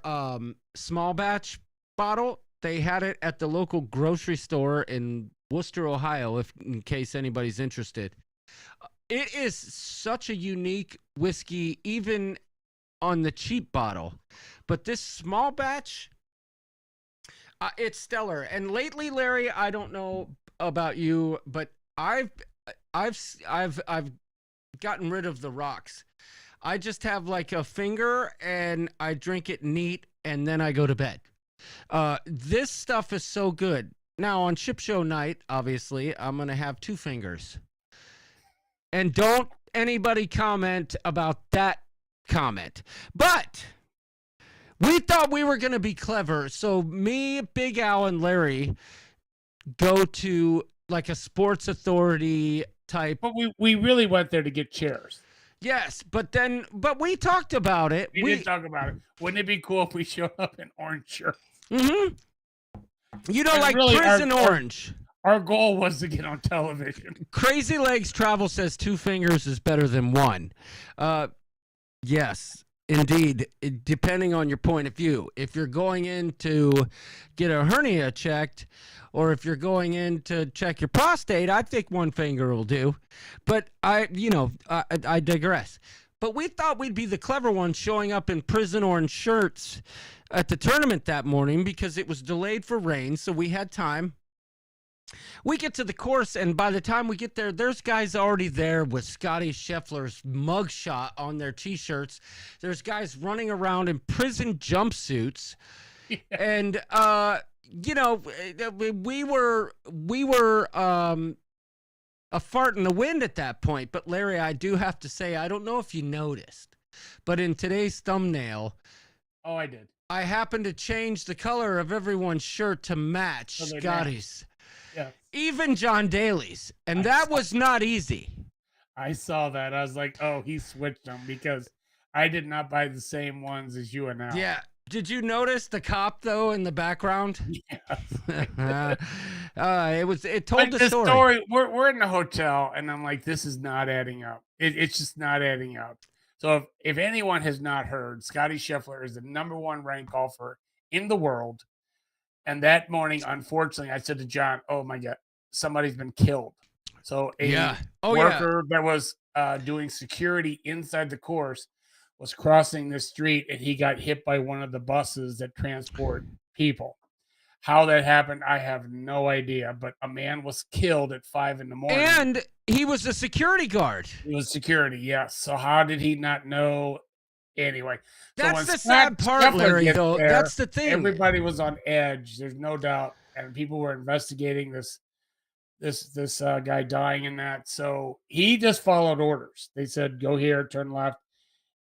small batch bottle. They had it at the local grocery store in Worcester, Ohio, in case anybody's interested. It is such a unique whiskey, even on the cheap bottle. But this small batch, it's stellar. And lately, Larry, I don't know about you, but I've gotten rid of the rocks. I just have like a finger, and I drink it neat, and then I go to bed. This stuff is so good. Now on Ship Show night, obviously, I'm gonna have 2 fingers. And don't anybody comment about that comment. But we thought we were gonna be clever, so me, Big Al, and Larry go to like a Sports Authority type. But we really went there to get chairs. Yes, but we talked about it. We did talk about it. Wouldn't it be cool if we showed up in orange shirts? Mm-hmm. You know, And like really, Prison Orange. Our goal was to get on television. Crazy Legs Travel says 2 fingers is better than 1. Yes, indeed. Depending on your point of view. If you're going in to get a hernia checked, or if you're going in to check your prostate, I think 1 finger will do. But I digress. But we thought we'd be the clever ones showing up in Prison Orange shirts at the tournament that morning because it was delayed for rain, so we had time. We get to the course, and by the time we get there, there's guys already there with Scotty Scheffler's mugshot on their T-shirts. There's guys running around in prison jumpsuits, and we were a fart in the wind at that point. But Larry, I do have to say, I don't know if you noticed, but in today's thumbnail, oh, I did. I happened to change the color of everyone's shirt to match Scotty's. Yeah. Even John Daly's. And that was not easy. I saw that. I was like, oh, he switched them because I did not buy the same ones as you and Al. Yeah. Did you notice the cop, though, in the background? Yeah. It told the story. We're in the hotel, and I'm like, this is not adding up. It's just not adding up. So if anyone has not heard, Scotty Scheffler is the #1 ranked golfer in the world. And that morning, unfortunately, I said to John, oh, my God, somebody's been killed. So a worker that was doing security inside the course was crossing the street, and he got hit by one of the buses that transport people. How that happened, I have no idea. But a man was killed at 5 a.m. And he was a security guard. He was security, yes. So how did he not know? Anyway, that's the sad part, Larry, though. That's the thing. Everybody was on edge. There's no doubt. And people were investigating this guy dying in that. So he just followed orders. They said, go here, turn left.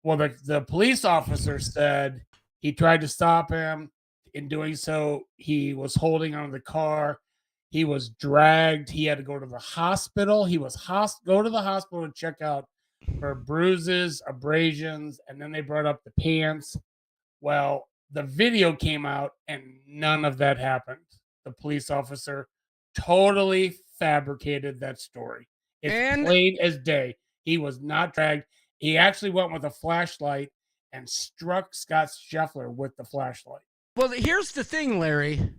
Well, the police officer said he tried to stop him. In doing so, he was holding onto the car. He was dragged. He had to go to the hospital. He was go to the hospital to check out for bruises, abrasions, and then they brought up the pants. Well, the video came out, and none of that happened. The police officer totally fabricated that story. It's plain as day. He was not dragged. He actually went with a flashlight and struck Scott Scheffler with the flashlight. Well, here's the thing, Larry.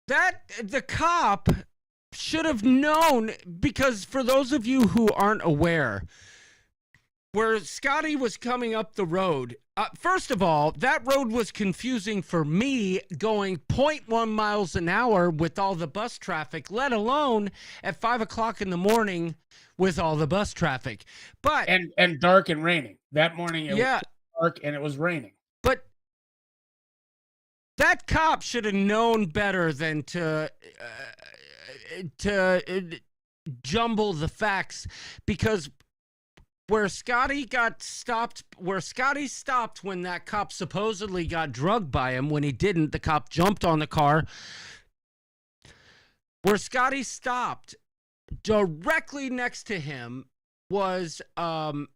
That the cop should have known, because for those of you who aren't aware, where Scotty was coming up the road, first of all, that road was confusing for me going 0.1 miles an hour with all the bus traffic, let alone at 5 o'clock in the morning with all the bus traffic. But and dark and raining. That morning it was dark and it was raining. But that cop should have known better than to jumble the facts, because where Scotty stopped when that cop supposedly got drugged by him, when he didn't, the cop jumped on the car. Where Scotty stopped, directly next to him was an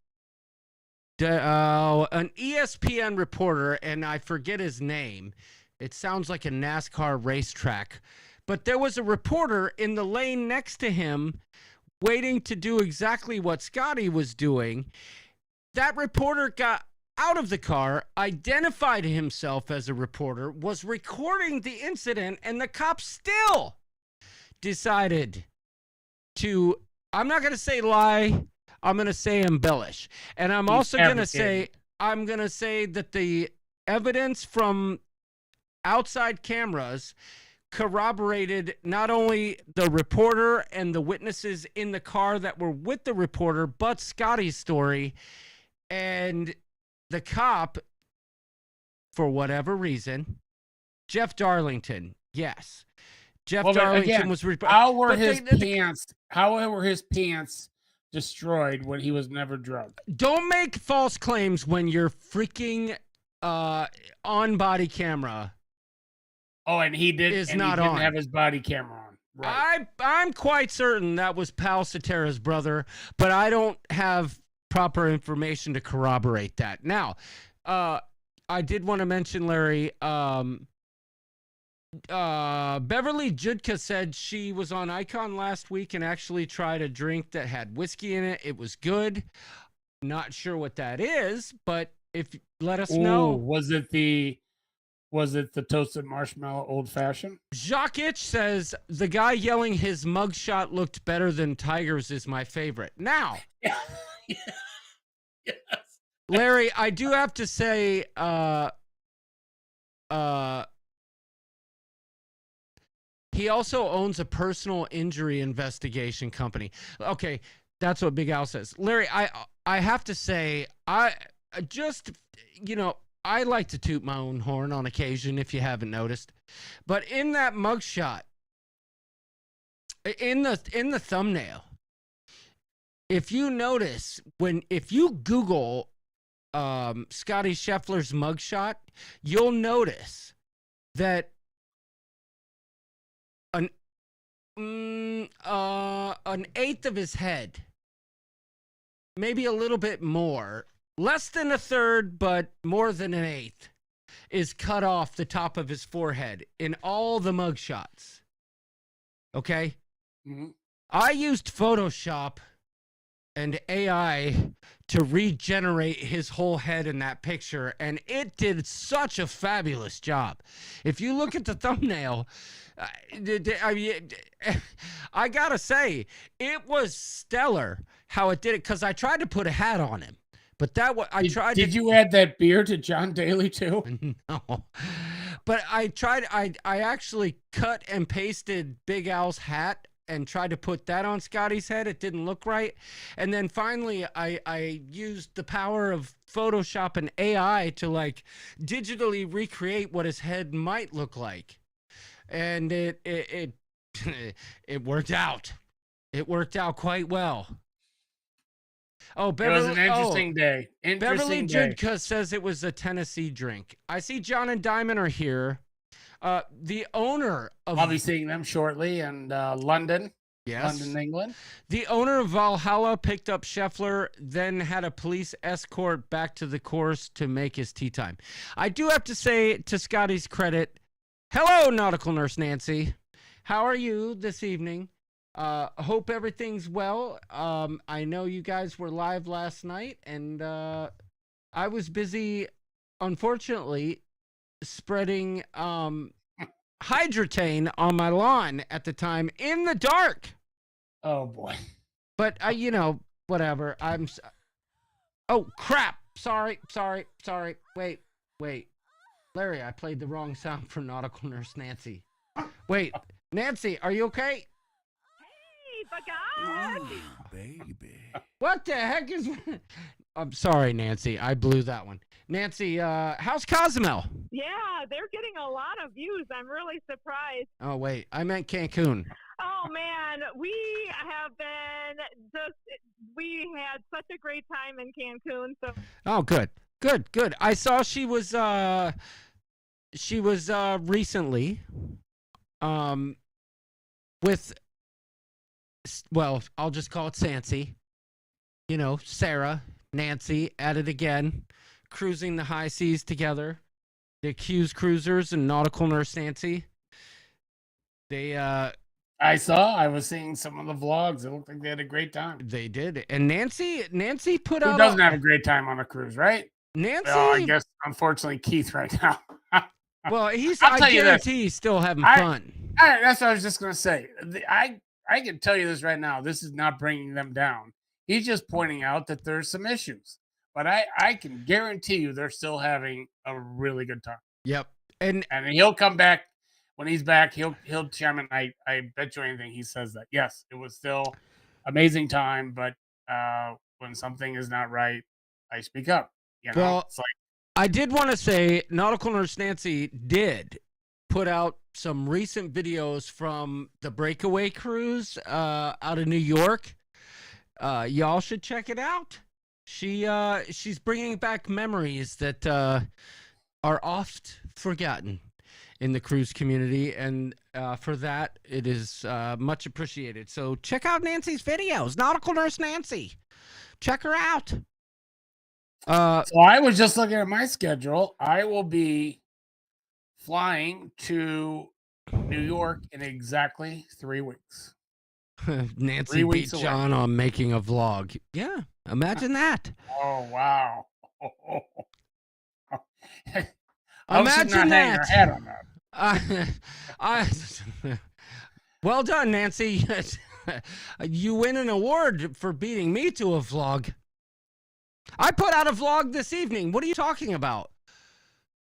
ESPN reporter, and I forget his name. It sounds like a NASCAR racetrack. But there was a reporter in the lane next to him waiting to do exactly what Scotty was doing. That reporter got out of the car, identified himself as a reporter, was recording the incident, and the cop still decided to, I'm not going to say lie, I'm going to say embellish. And I'm also going to say, that the evidence from outside cameras corroborated not only the reporter and the witnesses in the car that were with the reporter, but Scotty's story. And the cop, for whatever reason, Jeff Darlington, yes. Jeff Darlington was... How were his pants destroyed when he was never drugged? Don't make false claims when you're freaking on-body camera. Oh, and he didn't have his body camera on. Right. I'm quite certain that was Pal Cetera's brother, but I don't have proper information to corroborate that. Now, I did want to mention, Larry, Beverly Judka said she was on Icon last week and actually tried a drink that had whiskey in it. It was good. Not sure what that is, but if let us know. Was it the toasted marshmallow old fashioned? Jacques Itch says the guy yelling his mugshot looked better than Tiger's is my favorite. Now, Yes. Larry, I do have to say, he also owns a personal injury investigation company. Okay, that's what Big Al says. Larry, I have to say, I just, I like to toot my own horn on occasion, if you haven't noticed. But in that mugshot, in the thumbnail, if you notice, if you Google Scotty Scheffler's mugshot, you'll notice that an eighth of his head, maybe a little bit more, less than a third, but more than an eighth, is cut off the top of his forehead in all the mugshots. Okay? Mm-hmm. I used Photoshop and AI to regenerate his whole head in that picture, and it did such a fabulous job. If you look at the thumbnail, I gotta say, it was stellar how it did it, because I tried to put a hat on him. But Did you add that beer to John Daly too? No. But I actually cut and pasted Big Al's hat and tried to put that on Scotty's head. It didn't look right. And then finally I used the power of Photoshop and AI to digitally recreate what his head might look like. And it worked out. It worked out quite well. Oh, Beverly, it was an interesting day. Beverly Judka says it was a Tennessee drink. I see John and Diamond are here. The owner of... I'll be seeing them shortly in London. Yes. London, England. The owner of Valhalla picked up Scheffler, then had a police escort back to the course to make his tee time. I do have to say, to Scotty's credit, hello, Nautical Nurse Nancy. How are you this evening? Hope everything's well. I know you guys were live last night, and I was busy, unfortunately, spreading hydrotane on my lawn at the time in the dark. Oh boy. But whatever. Oh crap. Sorry. Wait. Larry, I played the wrong sound for Nautical Nurse Nancy. Wait, Nancy, are you okay? Baby. What the heck is... I'm sorry, Nancy. I blew that one. Nancy, how's Cozumel? Yeah, they're getting a lot of views. I'm really surprised. Oh, wait. I meant Cancun. Oh, man. We had such a great time in Cancun. So. Oh, good. I saw she was recently with... Well, I'll just call it Sancy. Sarah, Nancy, at it again, cruising the high seas together. The Q's Cruisers and Nautical Nurse Nancy. They, I was seeing some of the vlogs. It looked like they had a great time. They did. And Nancy put Who out... doesn't have a great time on a cruise, right? Nancy... Well, I guess, unfortunately, Keith right now. Well, I guarantee he's still having fun. That's what I was just going to say. I can tell you this right now. This is not bringing them down. He's just pointing out that there's some issues. But I can guarantee you they're still having a really good time. Yep. And he'll come back. When he's back, he'll chime in. I bet you anything he says that. Yes, it was still amazing time, but when something is not right, I speak up. Well, it's like, I did want to say Nautical Nurse Nancy did put out some recent videos from the Breakaway Cruise out of New York. Y'all should check it out. She's bringing back memories that are oft forgotten in the cruise community, and for that, it is much appreciated. So check out Nancy's videos, Nautical Nurse Nancy. check her out. So I was just looking at my schedule. I will be flying to New York in exactly 3 weeks. Nancy 3 beat weeks away. John on making a vlog. Yeah, imagine that. Oh wow! I hope she's not Imagine hanging her that. head on that. I well done, Nancy. You win an award for beating me to a vlog. I put out a vlog this evening. What are you talking about?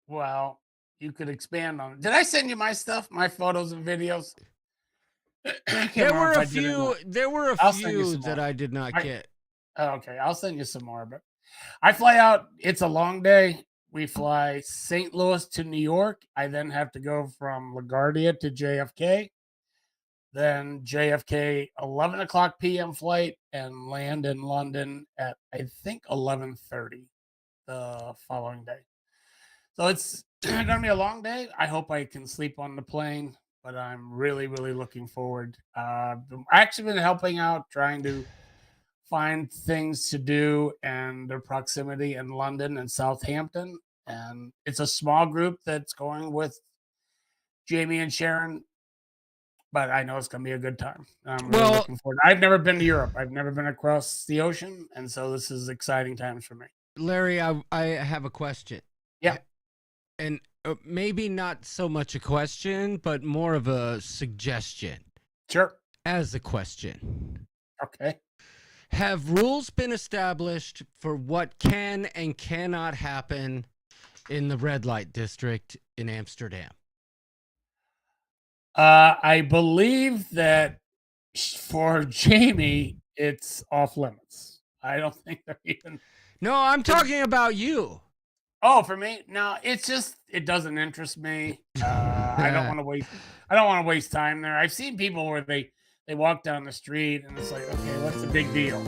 Well, you could expand on it. Did I send you my stuff, my photos and videos? There were a few. There were a I'll send you few some that more. I did not get. Oh, okay, I'll send you some more. But I fly out. It's a long day. We fly St. Louis to New York. I then have to go from LaGuardia to JFK. Then JFK 11 o'clock p.m. flight and land in London at I think 11:30 the following day. So it's gonna be a long day. I hope I can sleep on the plane, but I'm really, really looking forward. I've actually been helping out, trying to find things to do and their proximity in London and Southampton. And it's a small group that's going with Jamie and Sharon, but I know it's going to be a good time. I'm really looking forward. I've never been to Europe. I've never been across the ocean. And so this is exciting times for me. Larry, I have a question. Yeah. And maybe not so much a question, but more of a suggestion. Sure. As a question. Okay. Have rules been established for what can and cannot happen in the red light district in Amsterdam? I believe that for Jamie, it's off limits. I don't think they're even. No, I'm talking about you. Oh, for me? No, it's just it doesn't interest me. I don't want to waste. I don't want to waste time there. I've seen people where they walk down the street and it's like, okay, what's the big deal?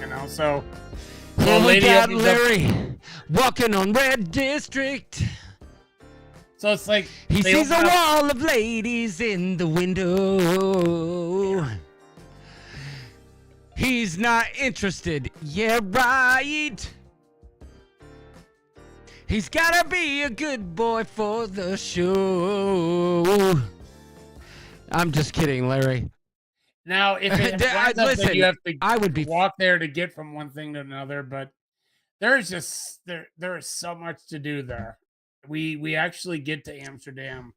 You know, so. Here we got Larry walking on Red District. So it's like he sees a wall of ladies in the window. Yeah. He's not interested. Yeah, right. He's gotta be a good boy for the show. I'm just kidding, Larry. Now, if it listen, you have to I would be walk there to get from one thing to another, but there's just there is so much to do there. We actually get to Amsterdam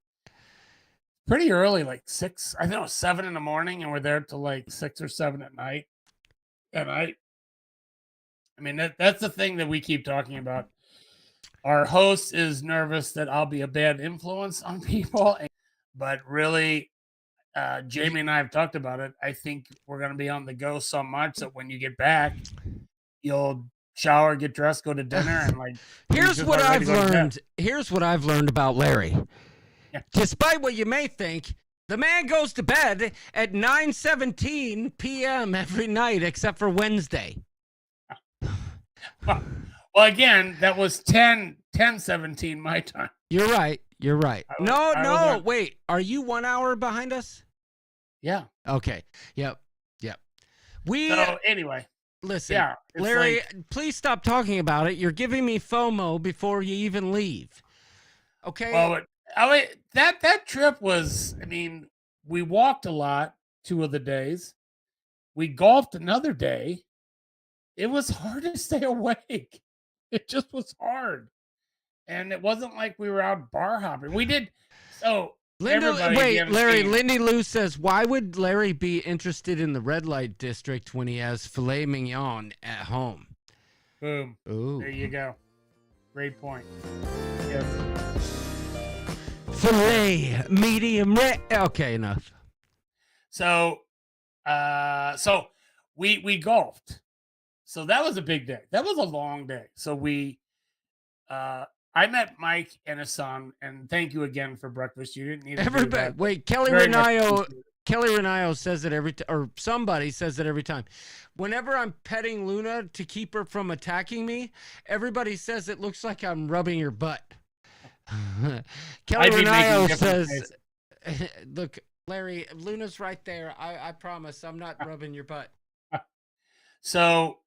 pretty early, like 6, I think it was 7 in the morning, and we're there till like 6 or 7 at night. And I mean that's the thing that we keep talking about. Our host is nervous that I'll be a bad influence on people, but really, Jamie and I have talked about it. I think we're going to be on the go so much that when you get back, you'll shower, get dressed, go to dinner, and like. Here's what I've learned. Here's what I've learned about Larry. Yeah. Despite what you may think, the man goes to bed at 9:17 p.m. every night except for Wednesday. Well, again, that was 10:17 my time. You're right. You're right. No, wait. Are you 1 hour behind us? Yeah. Okay. Yep. So anyway. Listen, yeah, Larry, please stop talking about it. You're giving me FOMO before you even leave. Okay. Well, that trip was, I mean, we walked a lot 2 of the days. We golfed another day. It was hard to stay awake. It just was hard. And it wasn't like we were out bar hopping. We did. So Larry, Lindy Lou says, why would Larry be interested in the red light district when he has filet mignon at home? Boom. Ooh. There you go. Great point. Yes. Filet, medium rare. Okay, enough. So we golfed. So that was a big day. That was a long day. So I met Mike and his son, and thank you again for breakfast. You didn't need to do that. Wait, Kelly Renayo says it every time, or somebody says it every time. Whenever I'm petting Luna to keep her from attacking me, everybody says it looks like I'm rubbing your butt. Kelly Renayo says, look, Larry, Luna's right there. I promise I'm not rubbing your butt. So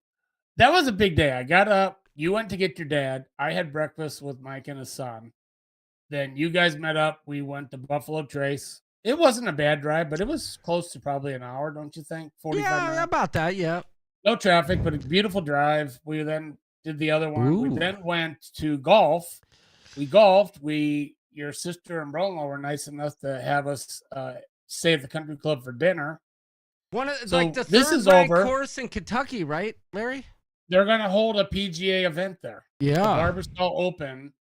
that was a big day. I got up. You went to get your dad. I had breakfast with Mike and his son. Then you guys met up. We went to Buffalo Trace. It wasn't a bad drive, but it was close to probably an hour, don't you think? 45 minutes. About that. Yeah. No traffic, but a beautiful drive. We then did the other one. Ooh. We then went to golf. We golfed. Your sister and brother-in-law were nice enough to have us stay at the country club for dinner. The this is third-ranked over. course in Kentucky, right, Larry? They're going to hold a PGA event there. Yeah. The Barbasol Open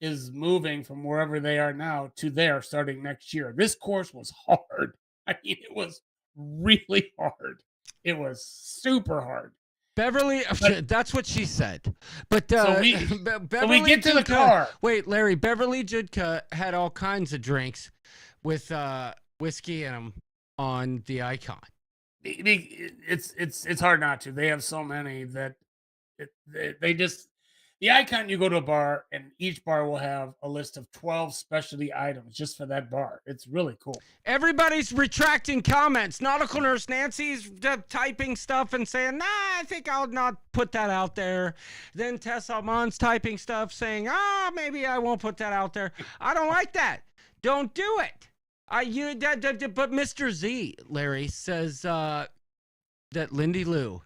is moving from wherever they are now to there starting next year. This course was hard. I mean, it was really hard. It was super hard. Beverly, that's what she said. But we get to the car. Wait, Larry, Beverly Judka had all kinds of drinks with whiskey in them on the Icon. It's hard not to. They have so many that they just the Icon. You go to a bar and each bar will have a list of 12 specialty items just for that bar. It's really cool. Everybody's retracting comments. Nautical Nurse Nancy's typing stuff and saying, "Nah, I think I'll not put that out there." Then Tess Almon's typing stuff saying, maybe I won't put that out there. I don't like that. Don't do it. But Mr. Z, Larry, says that Lindy Lou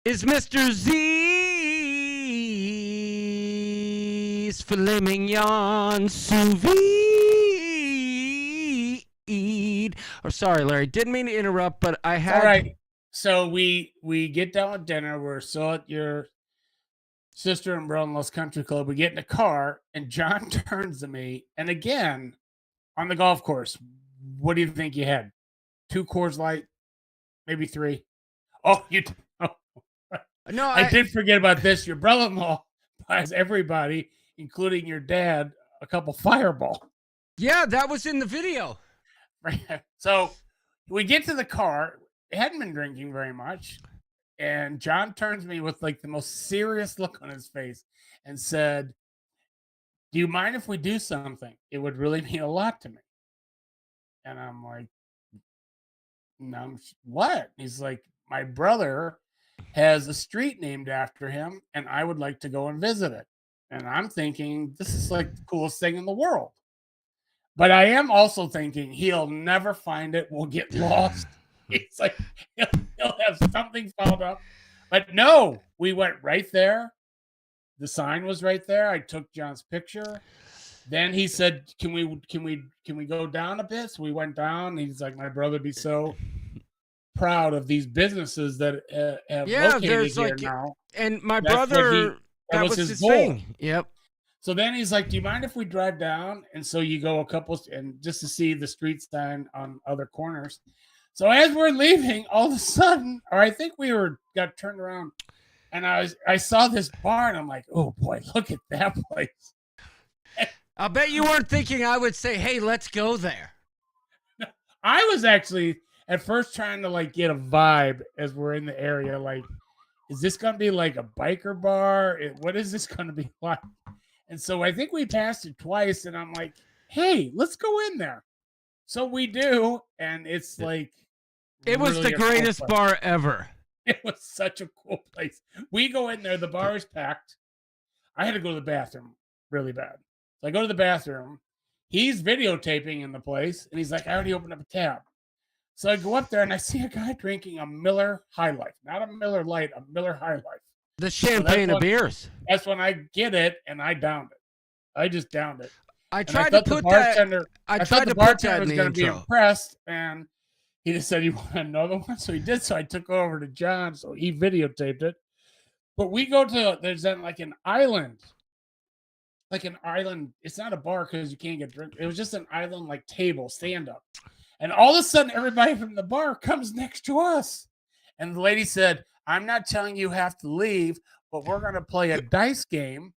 is Mr. Z's filet mignon sous vide. Or sorry, Larry, didn't mean to interrupt, but I had. All right. So we get done with dinner. We're still at your sister and brother-in-law's country club. We get in the car, and John turns to me, and again, on the golf course, what do you think you had? 2 Coors Light, maybe 3. Oh, you. No, I did forget about this. Your brother-in-law buys everybody, including your dad, a couple Fireball. Yeah, that was in the video. So we get to the car. They hadn't been drinking very much. And John turns to me with like the most serious look on his face and said, "Do you mind if we do something? It would really mean a lot to me." And I'm like, "No, what?" He's like, "My brother has a street named after him, and I would like to go and visit it." And I'm thinking, this is like the coolest thing in the world. But I am also thinking he'll never find it. We'll get lost. It's like he'll have something fouled up. But no, we went right there. The sign was right there. I took John's picture. Then he said, "Can we go down a bit?" So we went down. He's like, "My brother would be so proud of these businesses that have located here now." And my That's brother, that was his goal. thing. Yep. So then he's like, "Do you mind if we drive down?" And so you go a couple, and just to see the street sign on other corners. So as we're leaving, all of a sudden, or I think got turned around, and I saw this bar, and I'm like, "Oh boy, look at that place." I bet you weren't thinking I would say, "Hey, let's go there." I was actually at first trying to like get a vibe as we're in the area. Like, is this going to be like a biker bar? What is this going to be like? And so I think we passed it twice, and I'm like, "Hey, let's go in there." So we do, and it's like it was really the greatest cool bar ever. It was such a cool place. We go in there, the bar is packed. I had to go to the bathroom really bad. So I go to the bathroom. He's videotaping in the place, and he's like, "I already opened up a tab." So I go up there, and I see a guy drinking a Miller High Life. Not a Miller Light, a Miller High Life. The champagne of beers. That's when I get it, and I downed it. I just downed it. I tried to put that. I tried to put that in the going to be intro. impressed, and he just said, "You want another one?" So he did. So I took over to John, so he videotaped it. But we go to there's then like an island. Like an island. It's not a bar because you can't get drink. It was just an island like table, stand up. And all of a sudden, everybody from the bar comes next to us. And the lady said, "I'm not telling you have to leave, but we're going to play a dice game.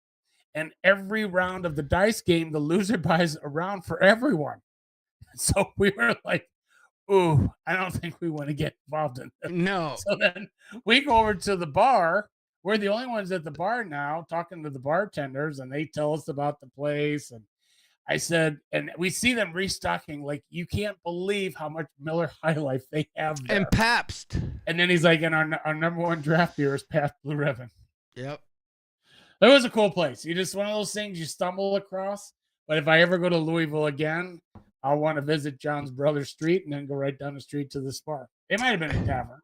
And every round of the dice game, the loser buys a round for everyone." So we were like, "Ooh, I don't think we want to get involved in this." No. So then we go over to the bar. We're the only ones at the bar now talking to the bartenders, and they tell us about the place. And I said, and we see them restocking. Like, you can't believe how much Miller High Life they have there. And Pabst. And then he's like, and our number one draft beer is Pabst Blue Ribbon. Yep. It was a cool place. You just one of those things you stumble across. But if I ever go to Louisville again, I'll want to visit John's Brothers Street and then go right down the street to this bar. It might have been a tavern,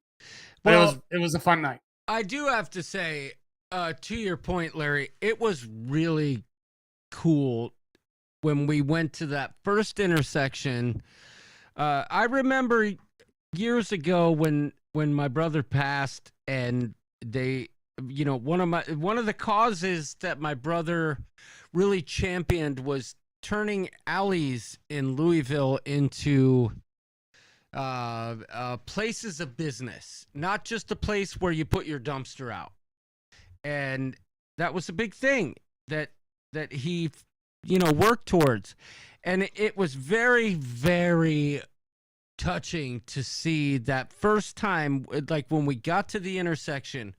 but Well, it was a fun night. I do have to say, to your point, Larry, it was really cool when we went to that first intersection. I remember years ago when my brother passed, and they, one of the causes that my brother really championed was turning alleys in Louisville into places of business, not just a place where you put your dumpster out. And that was a big thing that he, worked towards. And it was very, very touching to see that first time, like when we got to the intersection,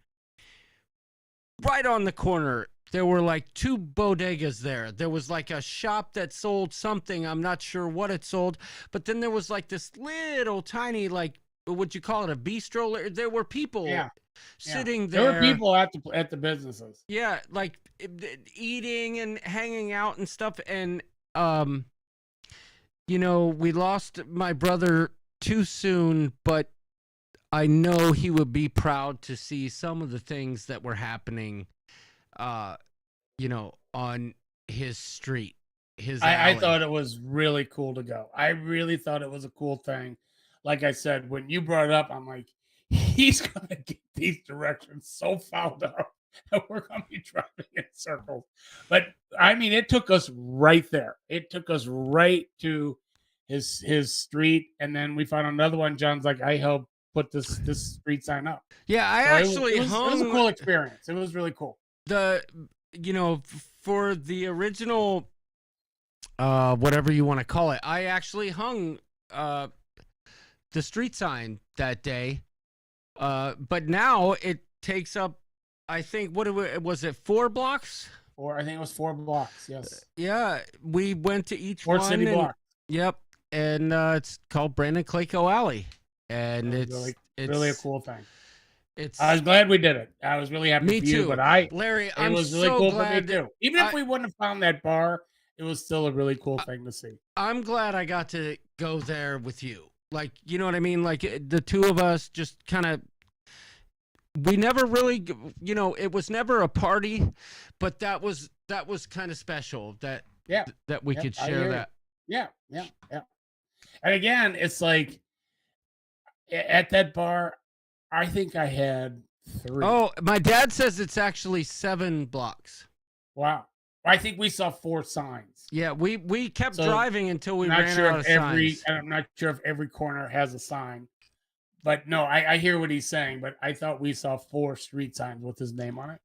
right on the corner, there were like 2 bodegas there. There was like a shop that sold something. I'm not sure what it sold. But then there was like this little tiny, like, would you call it a bistro? There were people sitting there. There were people at the businesses. Yeah, like eating and hanging out and stuff. And, we lost my brother too soon, but I know he would be proud to see some of the things that were happening on his street, his alley. I thought it was really cool to go. I really thought it was a cool thing. Like I said, when you brought it up, I'm like, he's going to get these directions so fouled up that we're going to be driving in circles. But, I mean, it took us right there. It took us right to his street, and then we found another one. John's like, I helped put this street sign up. Yeah, it was a cool experience. It was really cool. For the original, whatever you want to call it, I actually hung the street sign that day. But now it takes up, I think, was it 4 blocks? I think it was 4 blocks. Yes. Yeah, we went to each 4 one. city blocks. Yep, and it's called Brandon Clayco Alley, and it's really a cool thing. I was glad we did it. I was really happy me for too. you, but Larry, it was really cool for me too. Even if we wouldn't have found that bar, it was still a really cool thing to see. I'm glad I got to go there with you. Like, you know what I mean? Like, the two of us just kind of, we never really, it was never a party, but that was kind of special that we could share that. Yeah. And again, it's like at that bar, I think I had 3. Oh, my dad says it's actually 7 blocks. Wow. I think we saw 4 signs. Yeah, we kept driving until we ran out of signs. I'm not sure if every corner has a sign. But no, I hear what he's saying, but I thought we saw 4 street signs with his name on it.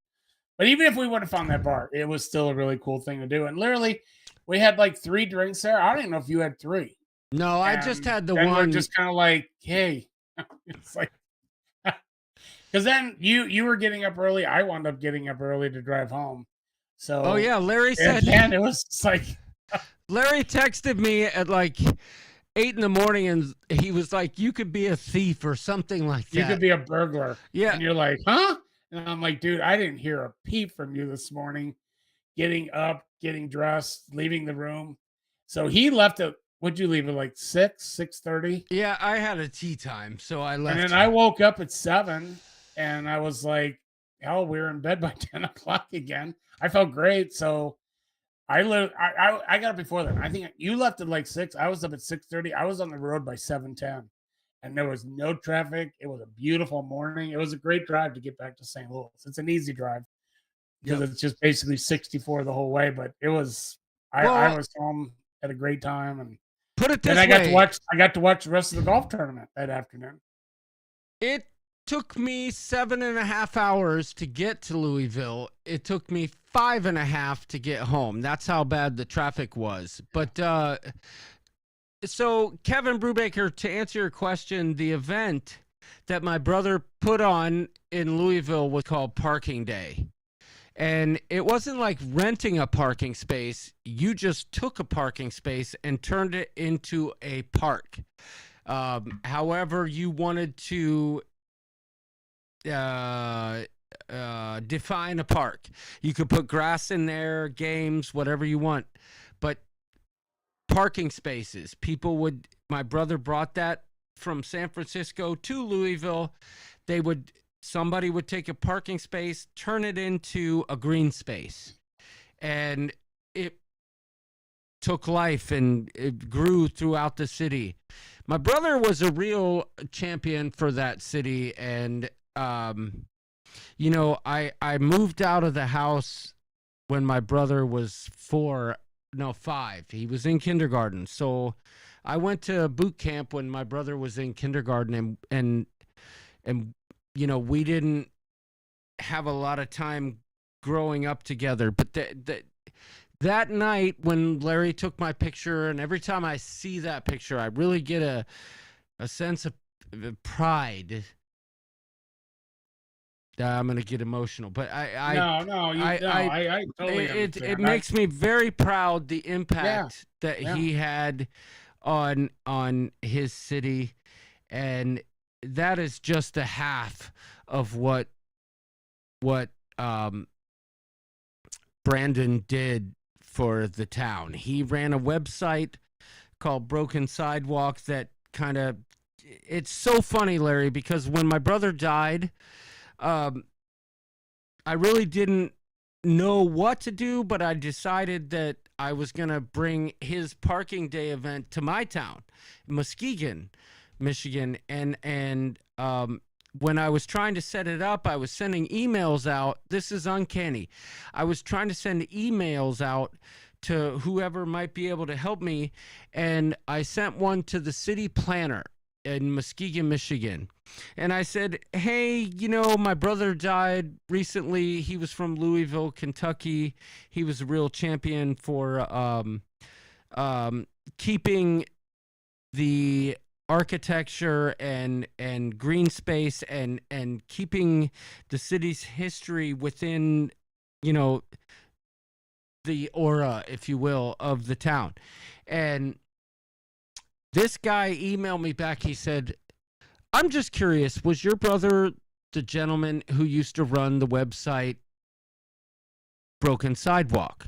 But even if we would have found that bar, it was still a really cool thing to do. And literally, we had like 3 drinks there. I don't even know if you had 3. No, I just had the one. We're just kind of like, hey, it's like, because then you were getting up early. I wound up getting up early to drive home. So oh yeah, Larry said, and it was like Larry texted me at like 8 in the morning, and he was like, "You could be a thief or something like that. You could be a burglar." Yeah, and you're like, "Huh?" And I'm like, "Dude, I didn't hear a peep from you this morning." Getting up, getting dressed, leaving the room. So he left at. Would you leave at like 6:30? Yeah, I had a tea time, so I left. And then I woke up at 7, and I was like, hell, we were in bed by 10 o'clock again. I felt great. So I got up before then. I think you left at like 6. I was up at 6:30. I was on the road by 7:10, and there was no traffic. It was a beautiful morning. It was a great drive to get back to St. Louis. It's an easy drive because it's just basically 64 the whole way. But it was, I was home, had a great time, and put it this way. I got to watch the rest of the golf tournament that afternoon. It took me 7.5 hours to get to Louisville. It took me 5.5 to get home. That's how bad the traffic was. But so Kevin Brubaker, to answer your question, the event that my brother put on in Louisville was called Parking Day. And it wasn't like renting a parking space. You just took a parking space and turned it into a park. However you wanted to define a park. You could put grass in there, games, whatever you want. But parking spaces, my brother brought that from San Francisco to Louisville. Somebody would take a parking space, turn it into a green space. And it took life and it grew throughout the city. My brother was a real champion for that city. And, you know, I moved out of the house when my brother was 5. He was in kindergarten. So I went to boot camp when my brother was in kindergarten, and you know, we didn't have a lot of time growing up together. But that night when Larry took my picture, and every time I see that picture, I really get a sense of pride. I'm gonna get emotional, but I totally it understand. makes me very proud, the impact that he had on his city, and that is just a half of what Brandon did for the town. He ran a website called Broken Sidewalk that it's so funny, Larry, because when my brother died, I really didn't know what to do, but I decided that I was going to bring his parking day event to my town, Muskegon, Michigan. And when I was trying to set it up, I was sending emails out. This is uncanny. I was trying to send emails out to whoever might be able to help me. And I sent one to the city planner in Muskegon, Michigan. And I said, hey, you know, my brother died recently. He was from Louisville, Kentucky. He was a real champion for keeping the architecture and green space and keeping the city's history within, you know, the aura, if you will, of the town. And this guy emailed me back. He said, I'm just curious, was your brother the gentleman who used to run the website Broken Sidewalk?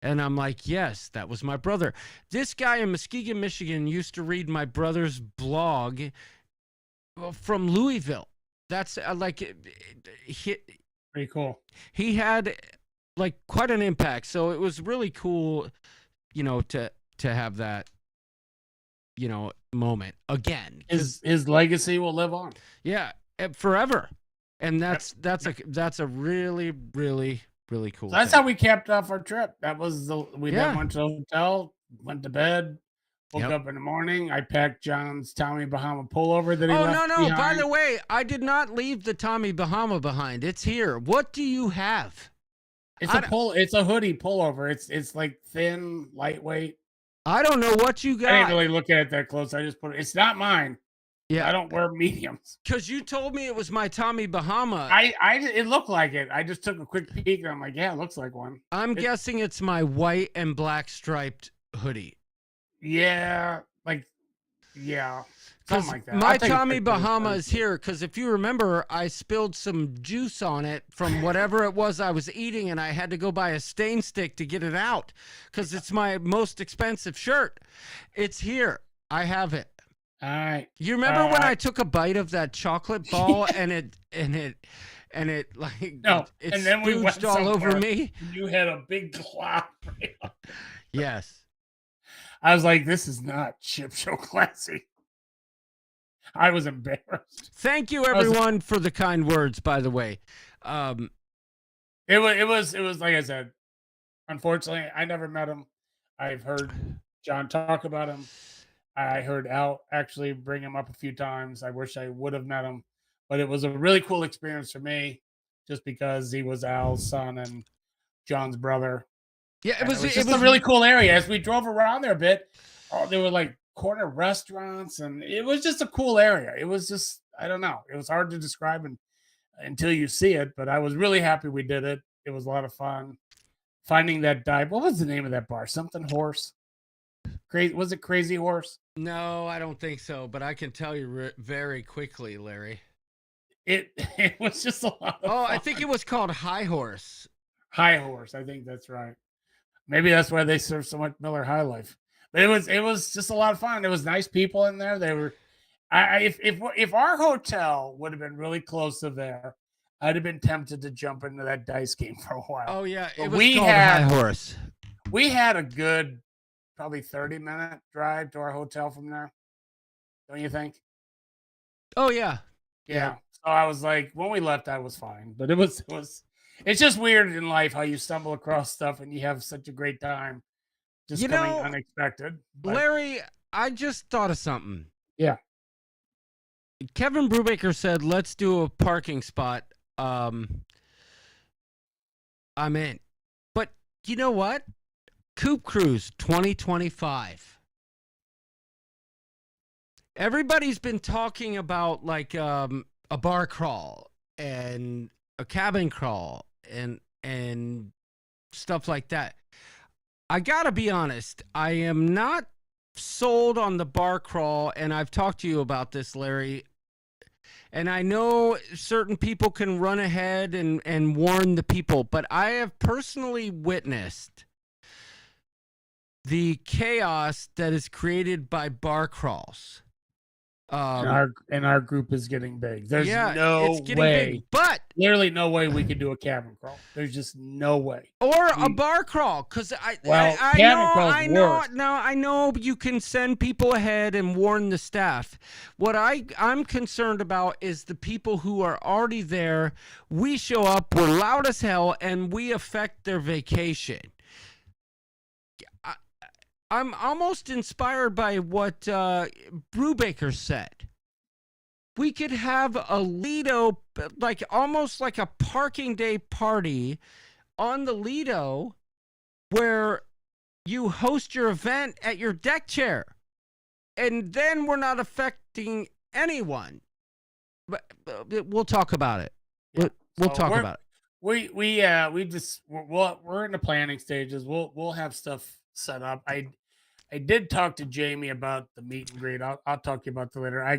And I'm like, yes, that was my brother. This guy in Muskegon, Michigan used to read my brother's blog from Louisville. That's pretty cool. He had like quite an impact. So it was really cool, you know, to have that, you know, moment again. His legacy will live on. Yeah, forever. And that's a really, really, really cool. So that's thing. how we capped off our trip. That was we then went to the hotel, went to bed, woke up in the morning. I packed John's Tommy Bahama pullover that he left behind. By the way, I did not leave the Tommy Bahama behind. It's here. What do you have? It's a hoodie pullover. It's like thin, lightweight. I don't know what you got. I didn't really look at it that close. I just put it. It's not mine. Yeah, I don't wear mediums. Because you told me it was my Tommy Bahama. It looked like it. I just took a quick peek and I'm like, yeah, it looks like one. I'm guessing it's my white and black striped hoodie. Yeah, something like that. My Tommy Bahama is here because if you remember, I spilled some juice on it from whatever it was I was eating, and I had to go buy a stain stick to get it out because it's my most expensive shirt. It's here. I have it. All right. You remember when I took a bite of that chocolate ball and it like no, it and then we went all over me? You had a big glob. Yes. I was like, this is not Chip Show classy. I was embarrassed. Thank you, everyone, for the kind words. By the way, it was like I said. Unfortunately, I never met him. I've heard John talk about him. I heard Al actually bring him up a few times. I wish I would have met him, but it was a really cool experience for me, just because he was Al's son and John's brother. Yeah, it was a really cool area. As we drove around there a bit, there were like corner restaurants, and it was just a cool area. It was just, I don't know. It was hard to describe until you see it, but I was really happy we did it. It was a lot of fun. Finding that dive. What was the name of that bar? Something Horse. Crazy. Was it Crazy Horse? No, I don't think so, but I can tell you very quickly, Larry. It was just a lot of Oh, fun. I think it was called High Horse. High Horse. I think that's right. Maybe that's why they serve so much Miller High Life. But it was just a lot of fun. There was nice people in there. They were if our hotel would have been really close to there, I'd have been tempted to jump into that dice game for a while. Oh yeah, But it was called High Horse. We had a good probably 30-minute drive to our hotel from there. Don't you think? Oh yeah. Yeah. So I was like, when we left, I was fine. But it's just weird in life how you stumble across stuff and you have such a great time just coming unexpected. But, Larry, I just thought of something. yeah. Kevin Brubaker said, let's do a parking spot. I'm in. But you know what? Coop Cruise 2025. Everybody's been talking about like a bar crawl and a cabin crawl and stuff like that. I gotta be honest, I am not sold on the bar crawl, and I've talked to you about this, Larry. And I know certain people can run ahead and warn the people, but I have personally witnessed the chaos that is created by bar crawls. And our group is getting big. There's it's getting big, but literally no way we could do a cabin crawl. There's just no way. Or a bar crawl, because I cabin crawl's worse. I know you can send people ahead and warn the staff. What I'm concerned about is the people who are already there. We show up, we're loud as hell, and we affect their vacation. I'm almost inspired by what Brubaker said. We could have a Lido, like almost like a parking day party on the Lido where you host your event at your deck chair. And then we're not affecting anyone. But we'll talk about it. Yeah. We'll talk about it. We're in the planning stages. We'll have stuff set up. I did talk to Jamie about the meet and greet. I'll talk to you about that later. I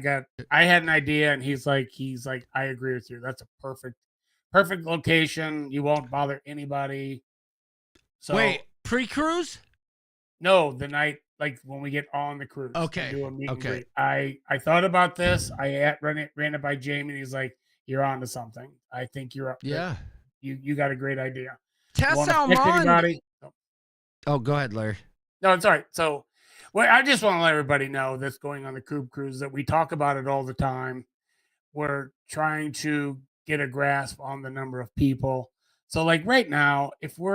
had an idea, and he's like, I agree with you. That's a perfect location. You won't bother anybody. So wait, pre-cruise? No, the night like when we get on the cruise. Okay. Do a meet and greet. I thought about this. I ran it by Jamie, and he's like, "You're on to something. I think you're up. Yeah. You got a great idea." Tess Almond. Oh, go ahead, Larry. No, it's all right. So, I just want to let everybody know that's going on the Coop Cruise that we talk about it all the time. We're trying to get a grasp on the number of people. So, like right now, if we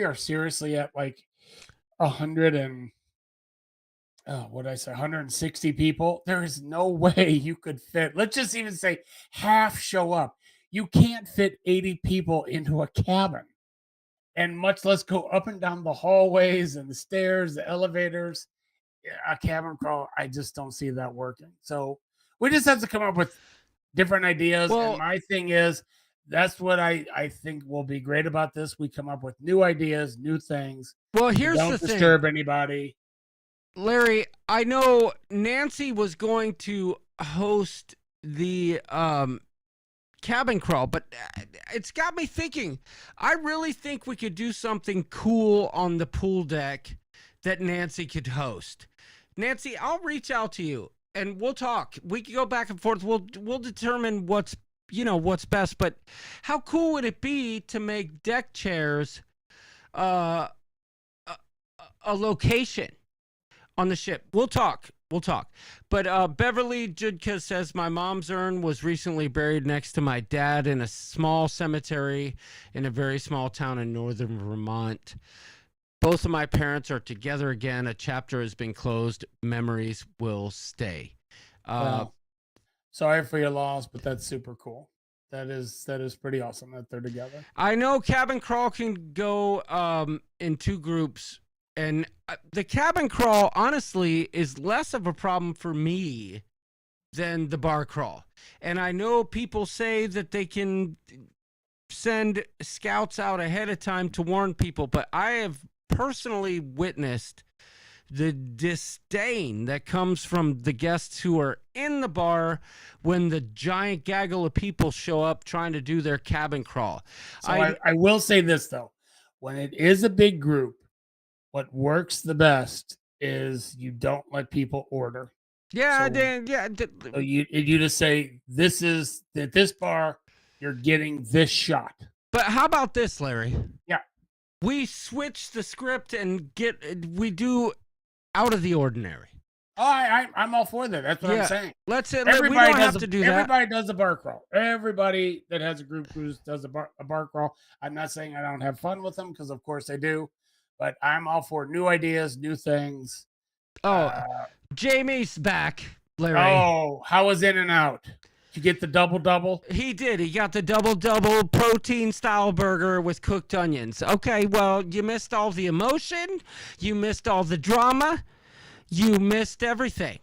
are seriously at like 100 and 160 people, there is no way you could fit. Let's just even say half show up. You can't fit 80 people into a cabin. And much less go up and down the hallways and the stairs, the elevators, a cabin crawl. I just don't see that working. So we just have to come up with different ideas. Well, and my thing is, that's what I think will be great about this. We come up with new ideas, new things. Well, here's don't the thing. disturb anybody. Larry, I know Nancy was going to host the cabin crawl, but it's got me thinking. I really think we could do something cool on the pool deck that Nancy could host. Nancy, I'll reach out to you and we'll talk. We can go back and forth. We'll determine what's best. But how cool would it be to make deck chairs a location on the ship? We'll talk. But Beverly Judka says, my mom's urn was recently buried next to my dad in a small cemetery in a very small town in northern Vermont. Both of my parents are together again. A chapter has been closed. Memories will stay. Well, sorry for your loss, but that's super cool. That is pretty awesome that they're together. I know cabin crawl can go in two groups. And the cabin crawl, honestly, is less of a problem for me than the bar crawl. And I know people say that they can send scouts out ahead of time to warn people, but I have personally witnessed the disdain that comes from the guests who are in the bar when the giant gaggle of people show up trying to do their cabin crawl. So I will say this, though. When it is a big group, what works the best is you don't let people order. Yeah, So- So you just say, this is at this bar, you're getting this shot. but how about this, Larry? Yeah. We switch the script and we do out of the ordinary. Oh, I'm all for that. That's what Yeah. I'm saying. Let's say we Everybody don't does have to do that. Everybody does a bar crawl. Everybody that has a group cruise does a bar crawl. I'm not saying I don't have fun with them, because of course I do, but I'm all for new ideas, new things. Oh, Jamie's back, Larry. Oh, how was In and Out? Did you get the double? He did. He got the double protein style burger with cooked onions. Okay, well, you missed all the emotion. You missed all the drama. You missed everything.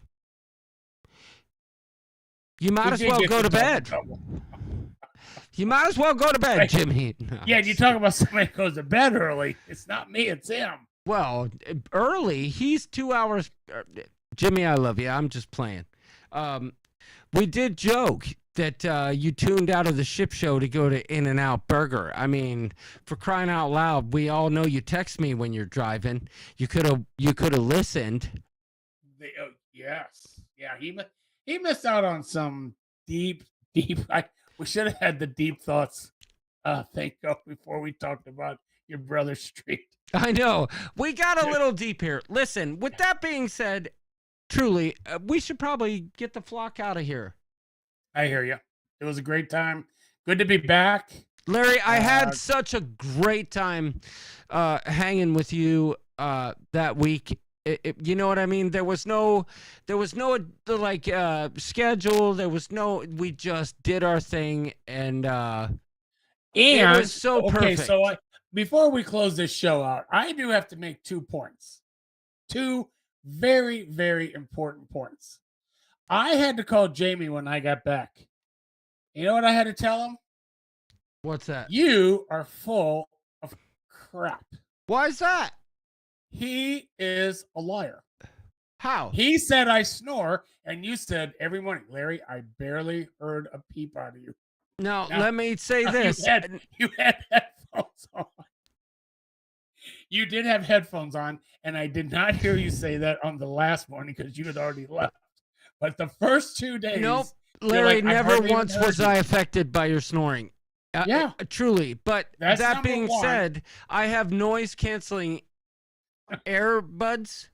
You might as well go to bed. You might as well go to bed, Jimmy. No. Yeah, you talk about somebody who goes to bed early. It's not me, it's him. Well, early. He's 2 hours. Jimmy, I love you. I'm just playing. We did joke that you tuned out of the ship show to go to In and Out Burger. I mean, for crying out loud, we all know you text me when you're driving. You could have listened. Yes. Yeah, he missed out on some deep. We should have had the deep thoughts thing go before we talked about your brother's street. I know. We got a little deep here. Listen, with that being said, truly, we should probably get the flock out of here. I hear you. It was a great time. Good to be back. Larry, I had such a great time hanging with you that week. You know what I mean? There was no like schedule. There was no. We just did our thing, and it was so perfect. So before we close this show out, I do have to make 2 points. 2 very, very important points. I had to call Jamie when I got back. You know what I had to tell him? What's that? You are full of crap. Why is that? He is a liar. How? He said I snore, and you said every morning, Larry, I barely heard a peep out of you. Now, Now, let me say this. You had headphones on. You did have headphones on, and I did not hear you say that on the last morning because you had already left. But the first 2 days, Nope, Larry, like, never once was I affected by your snoring. Yeah. Truly. But That's that number being one. said, I have noise canceling earbuds.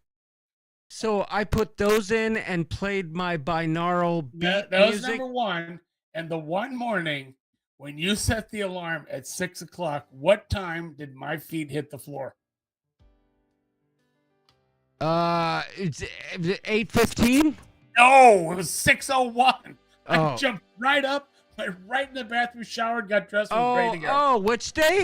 So I put those in and played my binaural beat That was music. number one. And the one morning when you set the alarm at 6 o'clock, what time did my feet hit the floor? It's 8:15. No, it was 6:01. I Oh. jumped right up, went right in the bathroom, showered, got dressed, was ready to go. Oh, which day?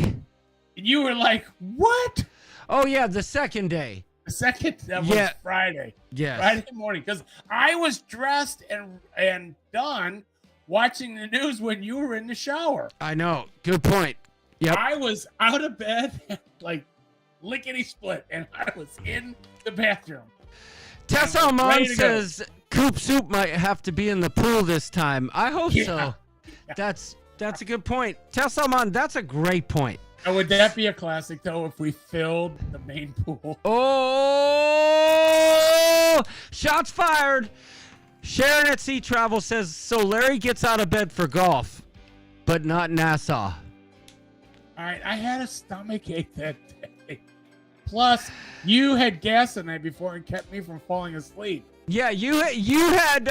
And you were like, what? Oh yeah, the second day. The second, that was Yeah. Friday. Yes. Friday morning. Because I was dressed and done watching the news when you were in the shower. I know. Good point. Yep. I was out of bed, like lickety split, and I was in the bathroom. Tess I'm Almond ready to go. says Coop Soup might have to be in the pool this time. I hope Yeah. so. That's a good point. Tess Almond, that's a great point. Now, would that be a classic, though, if we filled the main pool? Oh, shots fired. Sharon at Sea Travel says, so Larry gets out of bed for golf, but not Nassau. All right, I had a stomach ache that day. Plus, you had gas the night before and kept me from falling asleep. Yeah, you had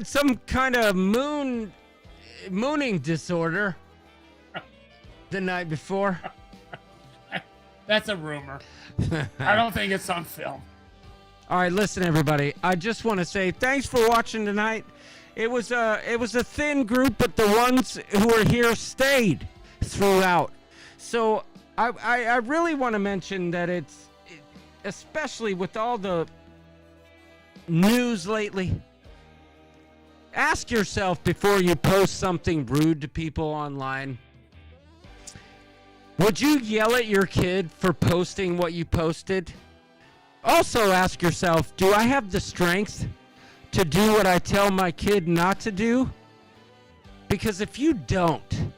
some kind of mooning disorder the night before. That's a rumor. I don't think it's on film. All right, listen, everybody. I just want to say thanks for watching tonight. It was a thin group, but the ones who were here stayed throughout. So I really want to mention that especially with all the news lately, Ask yourself before you post something rude to people online. Would you yell at your kid for posting what you posted? Also ask yourself, do I have the strength to do what I tell my kid not to do? Because if you don't,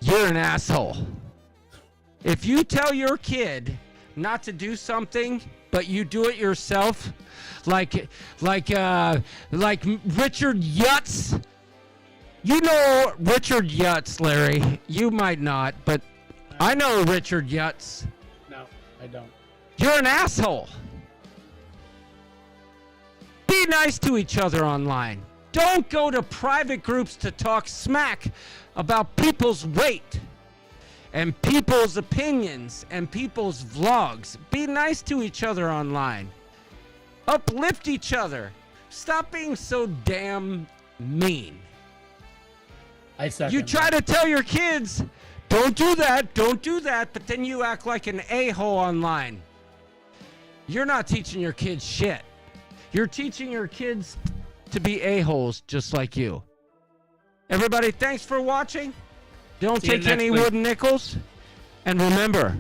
you're an asshole. If you tell your kid not to do something, but you do it yourself, like Richard Yutz. You know Richard Yutz, Larry. You might not, but I know Richard Yutz. No, I don't. You're an asshole. Be nice to each other online. Don't go to private groups to talk smack about people's weight and people's opinions and people's vlogs. Be nice to each other online. Uplift each other. Stop being so damn mean. I second You try to tell your kids, don't do that, but then you act like an a-hole online. You're not teaching your kids shit. You're teaching your kids to be a-holes just like you. Everybody, thanks for watching. Don't See you take next any week. wooden nickels. And remember,